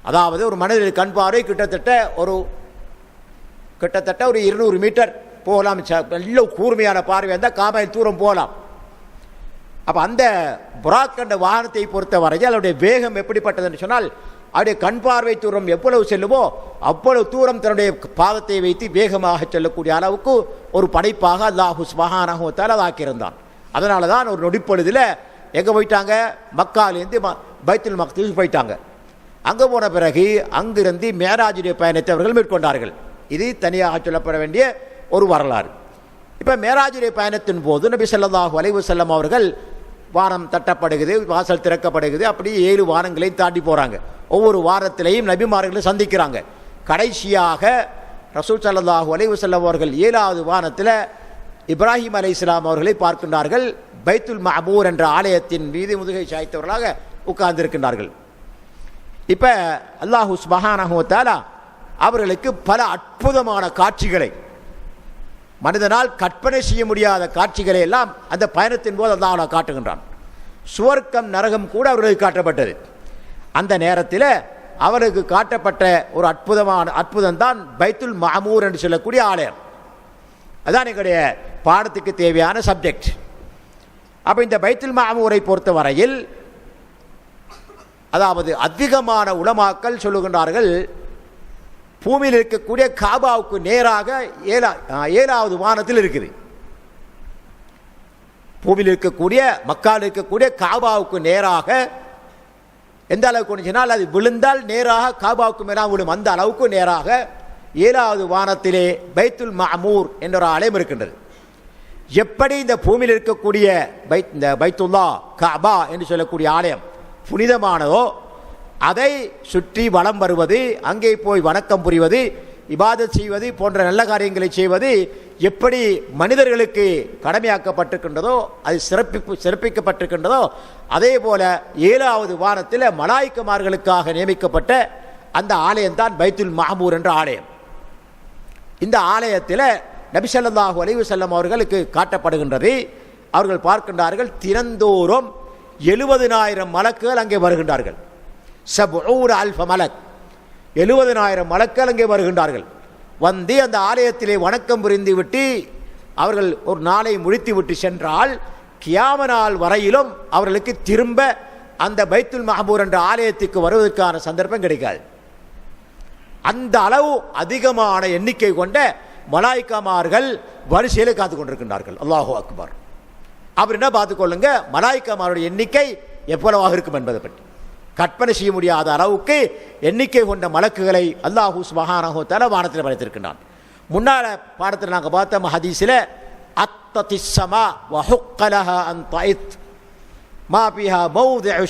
அதாவது ஒரு மனிதனுடைய கண் பார்வை கிட்டத்தட்ட ஒரு 200 மீட்டர் போகலாம். நல்ல கூர்மையான பார்வை இருந்தால் காமையில் தூரம் போகலாம். அப்போ அந்த புராக் என்ற வாகனத்தை பொறுத்த வரையில் அவருடைய வேகம் எப்படிப்பட்டது என்று சொன்னால், அவருடைய கண் பார்வை தூரம் எவ்வளவு செல்லுமோ அவ்வளவு தூரம் தன்னுடைய பாதத்தை வைத்து வேகமாக செல்லக்கூடிய அளவுக்கு ஒரு படைப்பாக அல்லாஹு சுப்ஹானஹு வ தஆலா ஆக்கியிருந்தான். அதனால தான் ஒரு நொடிப்பொழுதில் எங்கே போயிட்டாங்க, மக்காலேருந்து பைத்துல் மக்தீஸ் போயிட்டாங்க. அங்கே போன பிறகு அங்கிருந்து மேராஜுடைய பயணத்தை அவர்கள் மேற்கொண்டார்கள். இது தனியாக சொல்லப்பட வேண்டிய ஒரு வரலாறு. இப்போ மேராஜுடைய பயணத்தின் போது நபி ஸல்லல்லாஹு அலைஹி வஸல்லம் அவர்கள் வானம் தட்டப்படுகிறது, வாசல் திறக்கப்படுகிறது, அப்படி 7 வானங்களையும் தாண்டி போகிறாங்க. ஒவ்வொரு வாரத்திலையும் நபிமார்களை சந்திக்கிறாங்க. கடைசியாக ரசூல் ஸல்லல்லாஹு அலைஹி வஸல்லம் அவர்கள் 7வது வானத்தில் இப்ராஹிம் அலைஹிஸ்ஸலாம் அவர்களை பார்க்கின்றார்கள். பைத்துல் மஅமூர் என்ற ஆலயத்தின் மீது முதுகை சாய்த்தவர்களாக உட்கார்ந்திருக்கின்றார்கள். இப்போ அல்லாஹு சுப்ஹானஹு வ தஆலா அவர்களுக்கு பல அற்புதமான காட்சிகளை, மனிதனால் கற்பனை செய்ய முடியாத காட்சிகளை எல்லாம் அந்த பயணத்தின் போது அல்லாஹ் காட்டுகின்றான். சுவர்க்கம் நரகம் கூட அவர்களுக்கு காட்டப்பட்டது. அந்த நேரத்தில் அவருக்கு காட்டப்பட்ட ஒரு அற்புதம் தான் பைத்துல் மஅமூர் என்று சொல்லக்கூடிய ஆலயம். அதான் எங்களுடைய பாடத்துக்கு தேவையான சப்ஜெக்ட். அப்போ இந்த பைத்துல் மஅமூரை பொறுத்த வரையில், அதாவது அதிகமான உலமாக்கள் சொல்லுகின்றார்கள், பூமியில் இருக்கக்கூடிய காபாவுக்கு நேராக 7வது வானத்தில் இருக்குது. பூமியில் இருக்கக்கூடிய மக்கால் இருக்கக்கூடிய காபாவுக்கு நேராக எந்த அளவுக்கு சொன்னால், அது விழுந்தால் நேராக காபாவுக்கு மேலாக விழும். அந்த அளவுக்கு நேராக 7வது வானத்திலே பைத்துல் மஅமூர் என்ற ஒரு ஆலயம் இருக்கின்றது. எப்படி இந்த பூமியில் இருக்கக்கூடிய இந்த பைத்துல்லா காபா என்று சொல்லக்கூடிய ஆலயம் புனிதமானதோ, அதை சுற்றி வலம் வருவது, அங்கே போய் வணக்கம் புரிவது, இபாதத் செய்வது போன்ற நல்ல காரியங்களை செய்வது எப்படி மனிதர்களுக்கு கடமையாக்கப்பட்டிருக்கின்றதோ, அது சிறப்பிக்கப்பட்டிருக்கின்றதோ, அதே போல 7வது வானத்தில் மலாய்க்கமார்களுக்காக நியமிக்கப்பட்ட அந்த ஆலயம்தான் பைத்துல் மஅமூர் என்ற ஆலயம். இந்த ஆலயத்தில் நபி ஸல்லல்லாஹு அலைஹி வஸல்லம் அவர்களுக்கு காட்டப்படுகின்றது. அவர்கள் பார்க்கின்றார்கள், தினந்தோறும் 70,000 மலக்குகள் அங்கே வருகின்றார்கள். 70,000 மலக், 70,000 மலக்கள் அங்கே வருகின்றார்கள். வந்து அந்த ஆலயத்திலே வணக்கம் புரிந்து விட்டு அவர்கள் ஒரு நாளை முடித்து விட்டு சென்றால், கியாம நாள் வரையிலும் அவர்களுக்கு திரும்ப அந்த பைத்துல் மஅமூர் என்ற ஆலயத்துக்கு வருவதற்கான சந்தர்ப்பம் கிடைக்காது. அந்த அளவு அதிகமான எண்ணிக்கை கொண்ட மலாய்க்காமார்கள் வரிசையில் காத்து கொண்டிருக்கின்றார்கள். அல்லாஹு அக்பர். அப்படின்னா பார்த்துக்கொள்ளுங்க, மலாய்க்காமாருடைய எண்ணிக்கை எவ்வளவாக இருக்கும் என்பதை பற்றி. கற்பனை செய்ய முடியாத அளவுக்கு எண்ணிக்கை கொண்ட மலக்குகளை அல்லாஹு சுப்ஹானஹு வ தஆலா வானத்தில் படைத்திருக்கின்றான். முன்னால் பாடத்தில் நாங்கள் பார்த்தோம் ஹதீஸில், அத்தத்திஸ் ஸமா வ ஹுக்கலஹா அன் தஇத் மா ஃபிஹா மௌதிஉ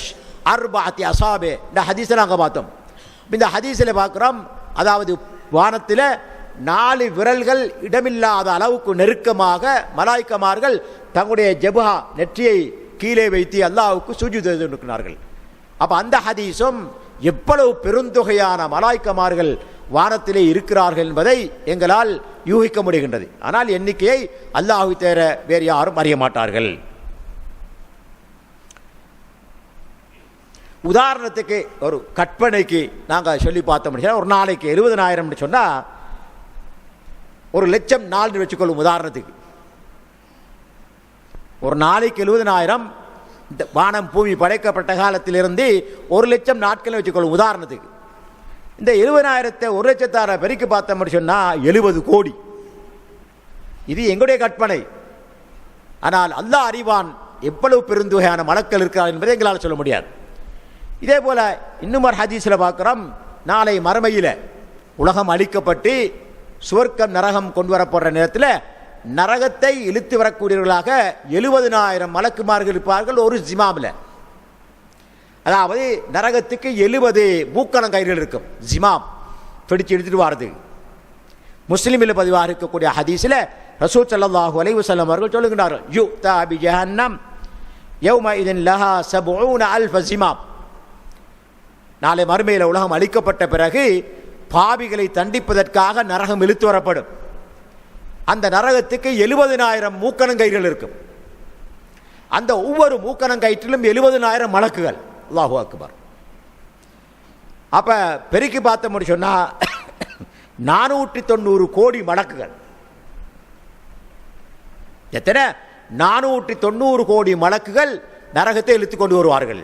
அர்பஅத்தி அஸாபி, இந்த ஹதீஸை நாங்கள் பார்த்தோம். இந்த ஹதீஸில் பார்க்குறோம், அதாவது வானத்தில் 4 விரல்கள் இடமில்லாத அளவுக்கு நெருக்கமாக மலாய்க்கமார்கள் தங்களுடைய ஜபஹா நெற்றியை கீழே வைத்து அல்லாஹ்வுக்கு சுஜூத் செய்து கொண்டிருக்கிறார்கள். அப்போ அந்த ஹதீஸும் எவ்வளவு பெருந்தொகையான மலாய்க்கமார்கள் வானத்திலே இருக்கிறார்கள் என்பதை எங்களால் யூகிக்க முடிகின்றது. ஆனால் எண்ணிக்கையை அல்லாஹ்வை தவிர வேறு யாரும் அறிய மாட்டார்கள். உதாரணத்துக்கு ஒரு கற்பனைக்கு நாங்கள் சொல்லி பார்த்தோம். ஒரு நாளைக்கு 70,000 சொன்னால் 1,00,000 நாள் வச்சுக்கொள்ளும். உதாரணத்துக்கு ஒரு நாளைக்கு 70,000, இந்த வானம் பூமி படைக்கப்பட்ட காலத்திலிருந்து 1,00,000 நாட்கள் வச்சுக்கொள்ளும். உதாரணத்துக்கு இந்த 70,000 1,00,000 பெருக்கி பார்த்தோம் சொன்னால் 70 கோடி. இது எங்களுடைய கற்பனை. ஆனால் அல்லாஹ் அறிவான் எவ்வளவு பெருந்தொகையான மலக்கள் இருக்கிறார் என்பதை எங்களால் சொல்ல முடியாது. இதே போல இன்னும் ஒரு ஹதீஸில் பார்க்குறோம், நாளை மறுமையில் உலகம் அழிக்கப்பட்டு சுவர்க்கம் நரகம் கொண்டு வரப்படுற நேரத்தில் நரகத்தை இழுத்து வரக்கூடியவர்களாக 70,000 மலக்குமார்கள் இருப்பார்கள் ஒரு ஜிமாமில். அதாவது நரகத்துக்கு 70 மூக்கணங்கயிறுகள் இருக்கும். ஜிமாம் பிடிச்சு எடுத்துட்டு வாரது. முஸ்லிமில் பதிவாக இருக்கக்கூடிய ஹதீஸில் ரசூல் ஸல்லல்லாஹு அலைஹி வஸல்லம் அவர்கள் சொல்லுகிறார்கள், யுக்தா பி ஜஹன்னம் யௌமஇதின் லஹா 70,000 ஜிமாம். நாளை மறுமையில் உலகம் அழிக்கப்பட்ட பிறகு பாவிகளை தண்டிப்பதற்காக நரகம் இழுத்து வரப்படும். அந்த நரகத்துக்கு 70,000 மூக்கணங்கயிறுகள் இருக்கும். அந்த ஒவ்வொரு மூக்கணங்கயிற்றிலும் 70,000 மலக்குகள். அல்லாஹு அக்பர். அப்ப பெருக்கி பார்த்த சொன்னா 490 கோடி மலக்குகள். எத்தனை? 490 கோடி மலக்குகள் நரகத்தை இழுத்து கொண்டு வருவார்கள்.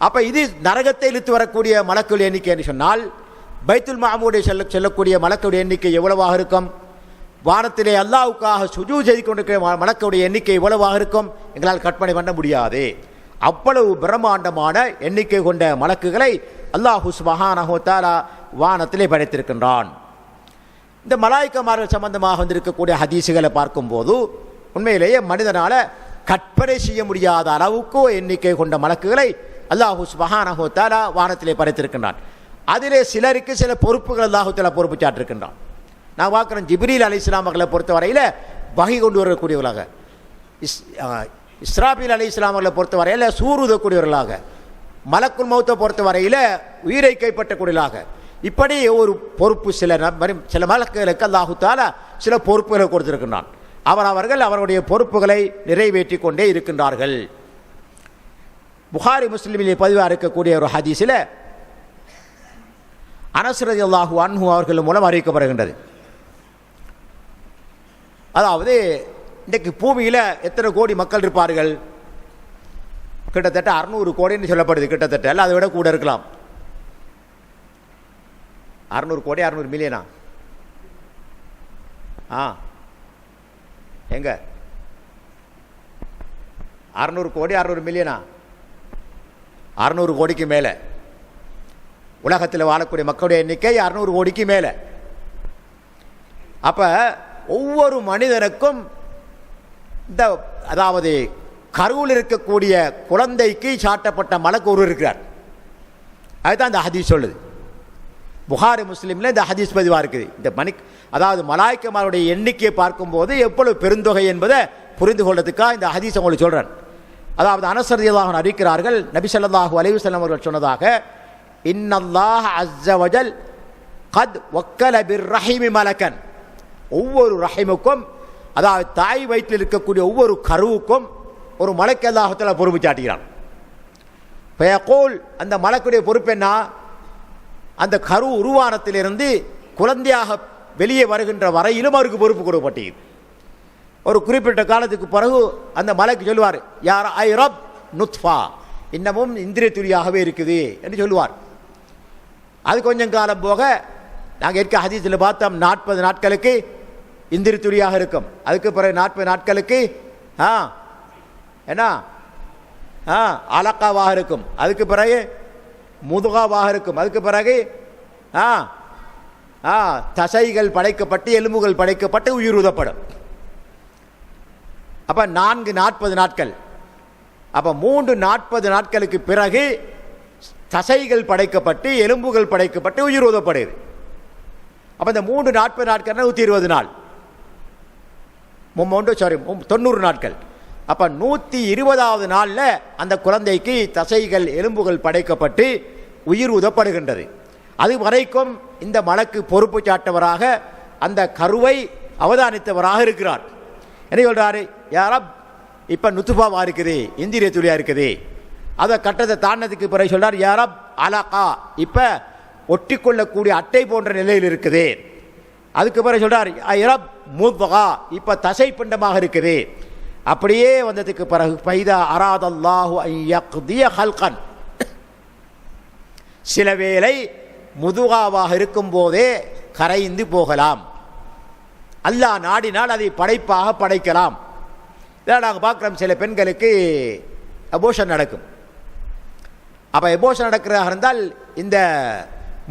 அப்ப இது நரகத்தை இழுத்து வரக்கூடிய மலக்குகள் எண்ணிக்கை என்று சொன்னால் பைத்துல் மாமூரை செல்லக்கூடிய மலக்குடைய எண்ணிக்கை எவ்வளவாக இருக்கும்? வானத்திலே அல்லாஹ்வுக்காக சுஜூத் செய்து கொண்டிருக்கிற மலக்குடைய எண்ணிக்கை எவ்வளவாக இருக்கும்? எங்களால் கற்பனை பண்ண முடியாது. அவ்வளவு பிரம்மாண்டமான எண்ணிக்கை கொண்ட மலக்குகளை அல்லாஹ் சுப்ஹானஹு வ தஆலா வானத்திலே படைத்திருக்கின்றான். இந்த மலாய்க்கமார்கள் சம்பந்தமாக வந்திருக்கக்கூடிய ஹதீஸுகளை பார்க்கும்போது உண்மையிலேயே மனிதனால் கற்பனை செய்ய முடியாத அளவுக்கு எண்ணிக்கை கொண்ட மலக்குகளை அல்லாஹ் சுப்ஹானஹு வ தஆலா வானத்திலே படைத்திருக்கின்றான். அதிலே சிலருக்கு சில பொறுப்புகள் அல்லாஹ் தஆலா பொறுப்பு சாட்டிருக்கின்றான். நான் பார்க்குறேன், ஜிப்ரீல் அலைஹிஸ்ஸலாம் அவர்களை பொறுத்தவரையில் வகை கொண்டு வரக்கூடியவர்களாக, இஸ்ராபீல் அலைஹிஸ்ஸலாம் அவர்களை பொறுத்தவரையில் சூறுதக்கூடியவர்களாக, மலக்குல் மௌத்தை பொறுத்தவரையில் உயிரை கைப்பற்றக்கூடியவர்களாக, இப்படி ஒரு பொறுப்பு சில மலக்குகளுக்கு அல்லாஹ் தஆலா சில பொறுப்புகளை கொடுத்திருக்கின்றான். அவர்கள் அவருடைய பொறுப்புகளை நிறைவேற்றி கொண்டே இருக்கின்றார்கள். புகாரி முஸ்லிமிலே பதிவாக இருக்கக்கூடிய ஒரு ஹதீஸில் அனஸ் ரலியல்லாஹு அன்ஹு அவர்கள் மூலம் அறிவிக்கப்படுகின்றது. அதாவது இன்றைக்கு பூமியில் எத்தனை கோடி மக்கள் இருப்பார்கள்? கிட்டத்தட்ட 600 கோடின்னு சொல்லப்படுது. கிட்டத்தட்ட அல்ல, அதை விட கூட இருக்கலாம். 600 கோடி 600 மில்லியனா? எங்க 600 கோடி 600 மில்லியனா? 600 கோடிக்கு மேலே உலகத்தில் வாழக்கூடிய மக்களுடைய எண்ணிக்கை 600 கோடிக்கு மேலே. அப்ப ஒவ்வொரு மனிதனுக்கும் இந்த அதாவது கருவில் இருக்கக்கூடிய குழந்தைக்கு சாட்டப்பட்ட மலக்கு ஒரு இருக்கிறார். அதுதான் இந்த ஹதீஸ் சொல்லுது. புகாரி முஸ்லிமில் இந்த ஹதீஸ் பதிவாக இருக்குது. இந்த அதாவது மலாய்க்கமாருடைய எண்ணிக்கையை பார்க்கும்போது எவ்வளவு பெருந்தொகை என்பதை புரிந்து கொள்றதுக்காக இந்த ஹதீஸ் உங்களுக்கு சொல்கிறேன். அதாவது அனஸ் ரலியல்லாஹு அன்ஹு அறிவிக்கிறார்கள், நபி ஸல்லல்லாஹு அலைஹி வஸல்லம் அவர்கள் சொன்னதாக, இன்னல்லாஹ அஸ்ஸ வஜல் கத் வக்கல பிர்ரஹீமி மலக்கன். ஒவ்வொரு ரஹீமுக்கும், அதாவது தாய் வயிற்றில் இருக்கக்கூடிய ஒவ்வொரு கருவுக்கும் ஒரு மலக்கு அல்லாஹ் தஆலா பொறுப்பு சாட்டுகிறான். ஃபயகூல், அந்த மலக்குடைய பொறுப்பு என்ன? அந்த கரு உருவானத்திலிருந்து குழந்தையாக வெளியே வருகின்ற வரையிலும் அவருக்கு பொறுப்பு கொடுக்கப்பட்டது. ஒரு குறிப்பிட்ட காலத்துக்கு பிறகு அந்த மலக்கு சொல்லுவார், யார் ஐ ரப் நுத்ஃபா, இன்னமும் இந்திரிய துளியாகவே இருக்குது என்று சொல்லுவார். அது கொஞ்சம் காலம் போக நாங்கள் இருக்க ஹதீஸில் பார்த்தோம், 40 நாட்களுக்கு இந்திரிய துளியாக இருக்கும். அதுக்கு பிறகு 40 நாட்களுக்கு என்ன அலக்காவாக இருக்கும். அதுக்கு பிறகு முதுகாவாக இருக்கும். அதுக்கு பிறகு தசைகள் படைக்கப்பட்டு எலும்புகள் படைக்கப்பட்டு உயிர் ஊதப்படும். அப்ப 40 நாட்கள். அப்ப 40 நாட்களுக்கு பிறகு தசைகள் படைக்கப்பட்டு எலும்புகள் படைக்கப்பட்டு உயிர் ஊதப்படுது. அப்ப இந்த 40 நாட்கள் 120 நாள், 90 நாட்கள். அப்ப 120வது நாள்ல அந்த குழந்தைக்கு தசைகள் எலும்புகள் படைக்கப்பட்டு உயிர் ஊதப்படுகின்றது. அது வரைக்கும் இந்த மலக்கு பொறுப்பு சாட்டவராக அந்த கருவை அவதானித்தவராக இருக்கிறார். என்ன சொல்றாரு? யாரப் இப்போ நுத்துபாவா இருக்குது, இந்திரிய துளியாக இருக்குது. அதை கட்டத்தை தாண்டதுக்கு பிறகு சொல்றார், யாரப் அலகா, இப்போ ஒட்டி கொள்ளக்கூடிய அட்டை போன்ற நிலையில் இருக்குது. அதுக்கு பிறகு சொல்றார், ஐரப் முத்கா, இப்போ தசை பிண்டமாக இருக்குது. அப்படியே வந்ததுக்கு பிறகு பைதா அராதல்லாஹு ஐயக்திய ஹல்கன், சில வேளை முதுகாவாக இருக்கும் போதே கரைந்து போகலாம். அல்லாஹ் நாடினால் அதை படைப்பாக படைக்கலாம். இதான் நாங்கள் பார்க்குறோம், சில பெண்களுக்கு அபோஷன் நடக்கும். அப்போ அபோஷன் நடக்கிறதாக இருந்தால் இந்த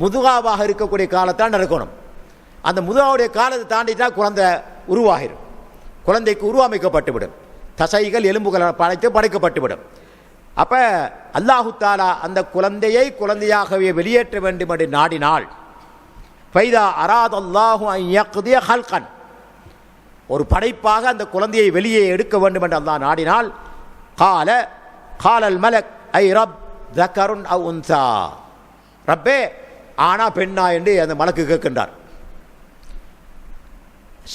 முதுகாவாக இருக்கக்கூடிய காலத்தான் நடக்கணும். அந்த முதுகாவுடைய காலத்தை தாண்டிட்டா குழந்தை உருவாகிடும், குழந்தைக்கு உருவமைக்கப்பட்டுவிடும், தசைகள் எலும்புகள் படைத்து படைக்கப்பட்டுவிடும். அப்போ அல்லாஹு தாலா அந்த குழந்தையை குழந்தையாகவே வெளியேற்ற வேண்டும் என்று நாடினால், ஃபைதா அராதல்லாஹு அன் யக்திய ஹல்கன், ஒரு படைப்பாக அந்த குழந்தையை வெளியே எடுக்க வேண்டும் என்று அல்லாஹ் நாடினால், காலல் மலக் ஐ ரப் தக்கருன் அவ் உன்சா, ரப்பே ஆனா பெண்ணா என்று அந்த மலக்கு கேட்கின்றார்.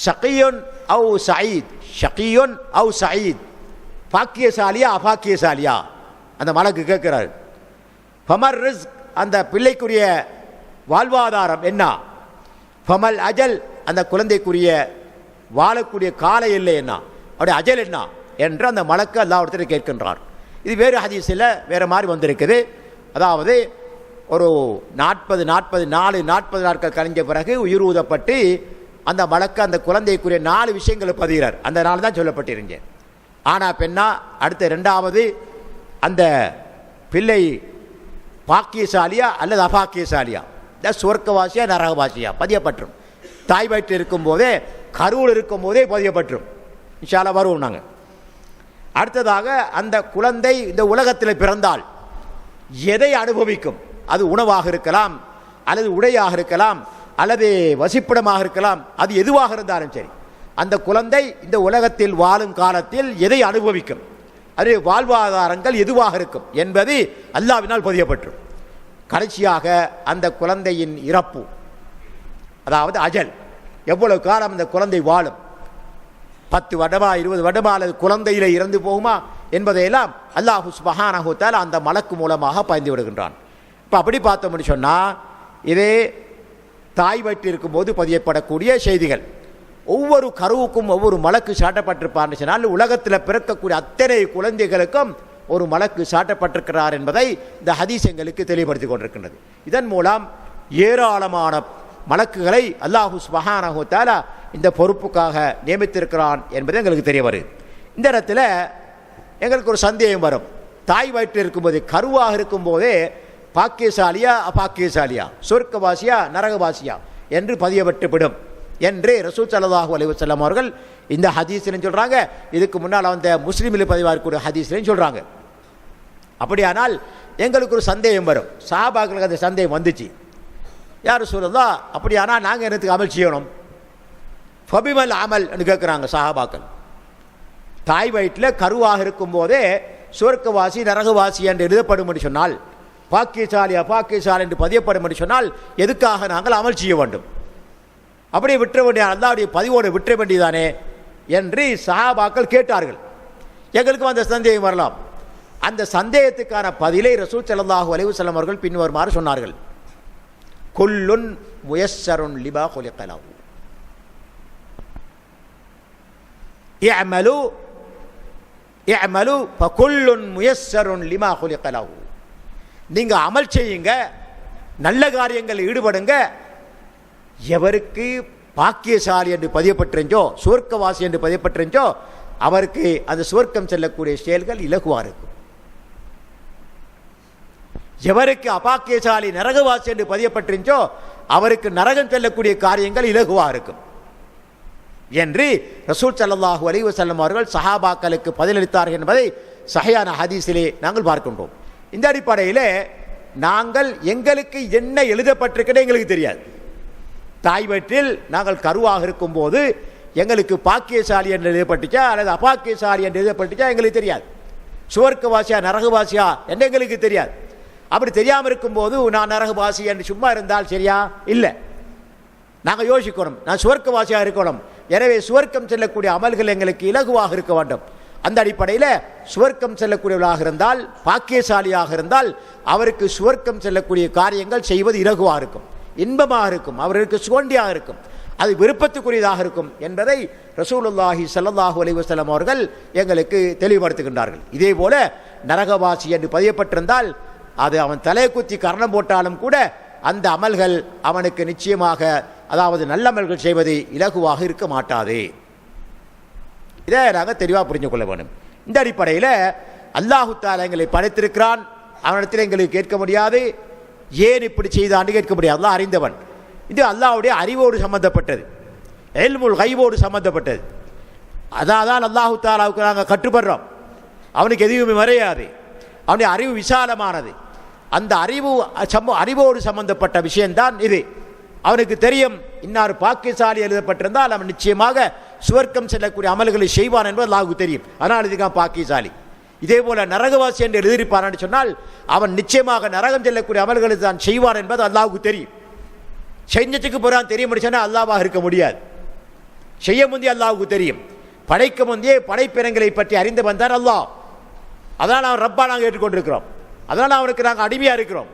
ஷகியுன் அவ் சயீத், ஷகியுன் அவ் சயீத், பாக்கியசாலியா அபாக்கியசாலியா, அந்த மலக்கு கேட்கிறார். ஃபமர் ரிஸ்க், அந்த பிள்ளைக்குரிய வாழ்வாதாரம் என்ன? ஃபமல் அஜல், அந்த குழந்தைக்குரிய வாழக்கூடிய கால எல்லை என்ன, அவருடைய அஜல் என்ன என்று அந்த மலக்கு அல்லாஹ்விடத்தில் கேட்கின்றார். இது வேறு ஹதீஸில் வேறு மாதிரி வந்திருக்குது. அதாவது ஒரு 40 நாட்கள் கழிஞ்ச பிறகு உயிர் ஊதப்பட்டு அந்த மலக்கு அந்த குழந்தைக்குரிய 4 விஷயங்களை பதிகிறார். அந்த நாள் தான் சொல்லப்பட்டிருந்தேன். ஆனால் பெண்ணா, அடுத்த 2வது அந்த பிள்ளை பாக்கியசாலியா அல்லது அபாக்கியசாலியா, சுவர்க்கவாசியா நரகவாசியா பதியப்பட்டுரும். தாய் வயிற்றில் இருக்கும்போதே, கருவில் இருக்கும்போதே பதியப்பட்டுரும். இன்ஷா அல்லாஹ் வருவோம் நாங்கள். அடுத்ததாக அந்த குழந்தை இந்த உலகத்தில் பிறந்தால் எதை அனுபவிக்கும்? அது உணவாக இருக்கலாம், அல்லது உடையாக இருக்கலாம், அல்லது வசிப்பிடமாக இருக்கலாம். அது எதுவாக இருந்தாலும் சரி, அந்த குழந்தை இந்த உலகத்தில் வாழும் காலத்தில் எதை அனுபவிக்கும், அது வாழ்வாதாரங்கள் எதுவாக இருக்கும் என்பது அல்லாஹ்வினால் பதியப்பட்டுரும். கடைசியாக அந்த குழந்தையின் இறப்பு, அதாவது அஜல், எவ்வளவு காலம் அந்த குழந்தை வாழும், 10 வருடமா 20 வருடமா அல்லது குழந்தையில இறந்து போகுமா என்பதையெல்லாம் அல்லாஹ் சுப்ஹானஹு வ தஆலா அந்த மலக்கு மூலமாக பயந்து விடுகின்றான். இப்போ அப்படி பார்த்தோம்னு சொன்னால், இதே தாய் வயிற்றில் இருக்கும்போது பதியப்படக்கூடிய செய்திகள். ஒவ்வொரு கருவுக்கும் ஒவ்வொரு மலக்கு சாட்டப்பட்டிருப்பார்னு சொன்னால், உலகத்தில் பிறக்கக்கூடிய அத்தனை குழந்தைகளுக்கும் ஒரு மலக்கு சாட்டப்பட்டிருக்கிறார் என்பதை இந்த ஹதீஸ் எங்களுக்கு தெளிவுபடுத்தி கொண்டிருக்கின்றது. இதன் மூலம் ஏராளமான மலக்குகளை அல்லாஹ் சுப்ஹானஹு வ தஆலா இந்த பொறுப்புக்காக நியமித்திருக்கிறான் என்பது எங்களுக்கு தெரிய வருது. இந்த இடத்துல எங்களுக்கு ஒரு சந்தேகம் வரும். தாய் வயிற்றில் இருக்கும்போது, கருவாக இருக்கும்போதே பாக்கியசாலியா அபாக்கியசாலியா, சொர்க்கவாசியா நரகவாசியா என்று பதியப்பட்டுவிடும் என்று ரசூல் ஸல்லல்லாஹு அலைஹி வஸல்லம் அவர்கள் இந்த ஹதீஸ்லையும் சொல்கிறாங்க. இதுக்கு முன்னால் வந்த முஸ்லீமில் பதிவாகக்கூடிய ஹதீஸ்லையும் சொல்கிறாங்க. அப்படியானால் எங்களுக்கு ஒரு சந்தேகம் வரும். சஹாபாக்களுக்கு அந்த சந்தேகம் வந்துச்சு. யார் ரசூலுல்லாஹ், அப்படியானால் நாங்கள் என்னத்துக்கு அமல் செய்யணும்? ஃபபிமல் அமல் என்று கேட்குறாங்க சஹாபாக்கள். தாய் வயிற்றில் கருவாக இருக்கும்போதே சொர்க்கவாசி நரகவாசி என்று எழுதப்படும் என்று சொன்னால், பாக்கியசாலி அபாக்கியசாலி என்று பதியப்படும் என்று சொன்னால், எதுக்காக நாங்கள் அமல் செய்ய வேண்டும்? அப்படியே விட்டுற வேண்டிய, அல்லாஹ்வுடைய பதிவோடு விட்டுற வேண்டியதானே என்று சஹாபாக்கள் கேட்டார்கள். எங்களுக்கும் அந்த சந்தேகம் வரலாம். அந்த சந்தேகத்துக்கான பதிலை ரசூல் ஸல்லல்லாஹு அலைஹி வஸல்லம் அவர்கள் பின்வருமாறு சொன்னார்கள். குல்லுன் முயஸ்ஸருன் லிமா குலிக லஹு, இஅமலு இஅமலு ஃபகுல்லுன் முயஸ்ஸருன் லிமா குலிக லஹு. நீங்க அமல் செய்யுங்க, நல்ல காரியங்களில் ஈடுபடுங்க. எவருக்கு பாக்கியசாலி என்று பதியப்பட்டிருந்தோ, சுவர்க்கவாசி என்று பதியப்பட்டிருந்தோ, அவருக்கு அந்த சுவர்க்கம் செல்லக்கூடிய செயல்கள் இலகுவாக இருக்கும். எவருக்கு அபாக்கியசாலி நரகவாசி என்று பதியப்பட்டிருந்தோ, அவருக்கு நரகம் செல்லக்கூடிய காரியங்கள் இலகுவாக இருக்கும் என்று ரசூல் ஸல்லல்லாஹு அலைஹி வஸல்லம் அவர்கள் சஹாபாக்களுக்கு பதிலளித்தார்கள் என்பதை சஹீஹான ஹதீஸிலே நாங்கள் பார்க்கின்றோம். இந்த அடிப்படையில் நாங்கள் எங்களுக்கு என்ன எழுதப்பட்டிருக்கிறது எங்களுக்கு தெரியாது. தாய் வயிற்றில் நாங்கள் கருவாக இருக்கும்போது எங்களுக்கு பாக்கியசாலி என்று எழுதப்பட்டுச்சா அல்லது அபாக்கியசாலி என்று எழுதப்பட்டுச்சா எங்களுக்கு தெரியாது. சுவர்க்கவாசியா நரகவாசியா என்று எங்களுக்கு தெரியாது. அப்படி தெரியாமல் இருக்கும்போது நான் நரகவாசி என்று சும்மா இருந்தால் சரியா? இல்லை, நாங்கள் யோசிக்கணும், நான் சுவர்க்கவாசியாக இருக்கணும். எனவே சுவர்க்கம் செல்லக்கூடிய அமல்கள் எங்களுக்கு இலகுவாக இருக்க வேண்டும். அந்த அடிப்படையில் சுவர்க்கம் செல்லக்கூடியவர்களாக இருந்தால், பாக்கியசாலியாக இருந்தால், அவருக்கு சுவர்க்கம் செல்லக்கூடிய காரியங்கள் செய்வது இலகுவாக இருக்கும், இன்பமாக இருக்கும், அவருக்கு சுகண்டியாக இருக்கும், அது விருப்பத்துக்குரியதாக இருக்கும் என்பதை ரசூலுல்லாஹி ஸல்லல்லாஹு அலைஹி வஸல்லம் அவர்கள் எங்களுக்கு தெளிவுபடுத்துகின்றார்கள். இதே போல நரகவாசி என்று பதியப்பட்டிருந்தால் அது அவன் தலையை குத்தி கர்ணம் போட்டாலும் கூட அந்த அமல்கள் அவனுக்கு நிச்சயமாக, அதாவது நல்ல அமல்கள் செய்வது இலகுவாக இருக்க மாட்டாது. இதை நாங்கள் தெளிவாக புரிஞ்சு கொள்ள வேண்டும். இந்த அடிப்படையில் அல்லாஹு தஆலா எங்களை படைத்திருக்கிறான், அவனிடத்தில் எங்களுக்கு கேட்க முடியாது, ஏன் இப்படி செய்தான்னு கேட்க முடியாது, அல்லாஹ் அறிந்தவன். இது அல்லாஹ்வுடைய அறிவோடு சம்பந்தப்பட்டது, இல்முல் கைபோடு சம்பந்தப்பட்டது. அதான் அல்லாஹு தஆலாவுக்கு நாங்கள் கட்டுப்படுறோம். அவனுக்கு எதுவுமே மறையாது, அவனுடைய அறிவு விசாலமானது. அந்த அறிவோடு சம்பந்தப்பட்ட விஷயம்தான் இது. அவனுக்கு தெரியும் இன்னார் பாக்கியசாலி எழுதப்பட்டிருந்தால் அவன் நிச்சயமாக சுவர்க்கம் செல்லக்கூடிய அமல்களை செய்வான் என்பது அல்லாஹ்வுக்கு தெரியும், அதனால் இதுக்கான் பாக்கியசாலி. இதே போல நரகவாசி என்று எழுதியிருப்பான் சொன்னால் அவன் நிச்சயமாக நரகம் செல்லக்கூடிய அமல்களை தான் செய்வான் என்பது அல்லாஹ்வுக்கு தெரியும். செஞ்சத்துக்கு போறான் தெரிய முடிச்சுன்னா அல்லாஹ்வாக இருக்க முடியாது. செய்ய முந்தைய அல்லாஹ்வுக்கு தெரியும், படைக்க முந்தைய படைப்பினங்களை பற்றி அறிந்து வந்தார் அல்லாஹ். அதனால் அவன் ரப்பா நாங்கள் ஏற்றுக்கொண்டிருக்கிறோம், அதனால் அவனுக்கு நாங்கள் அடிமையாக இருக்கிறோம்.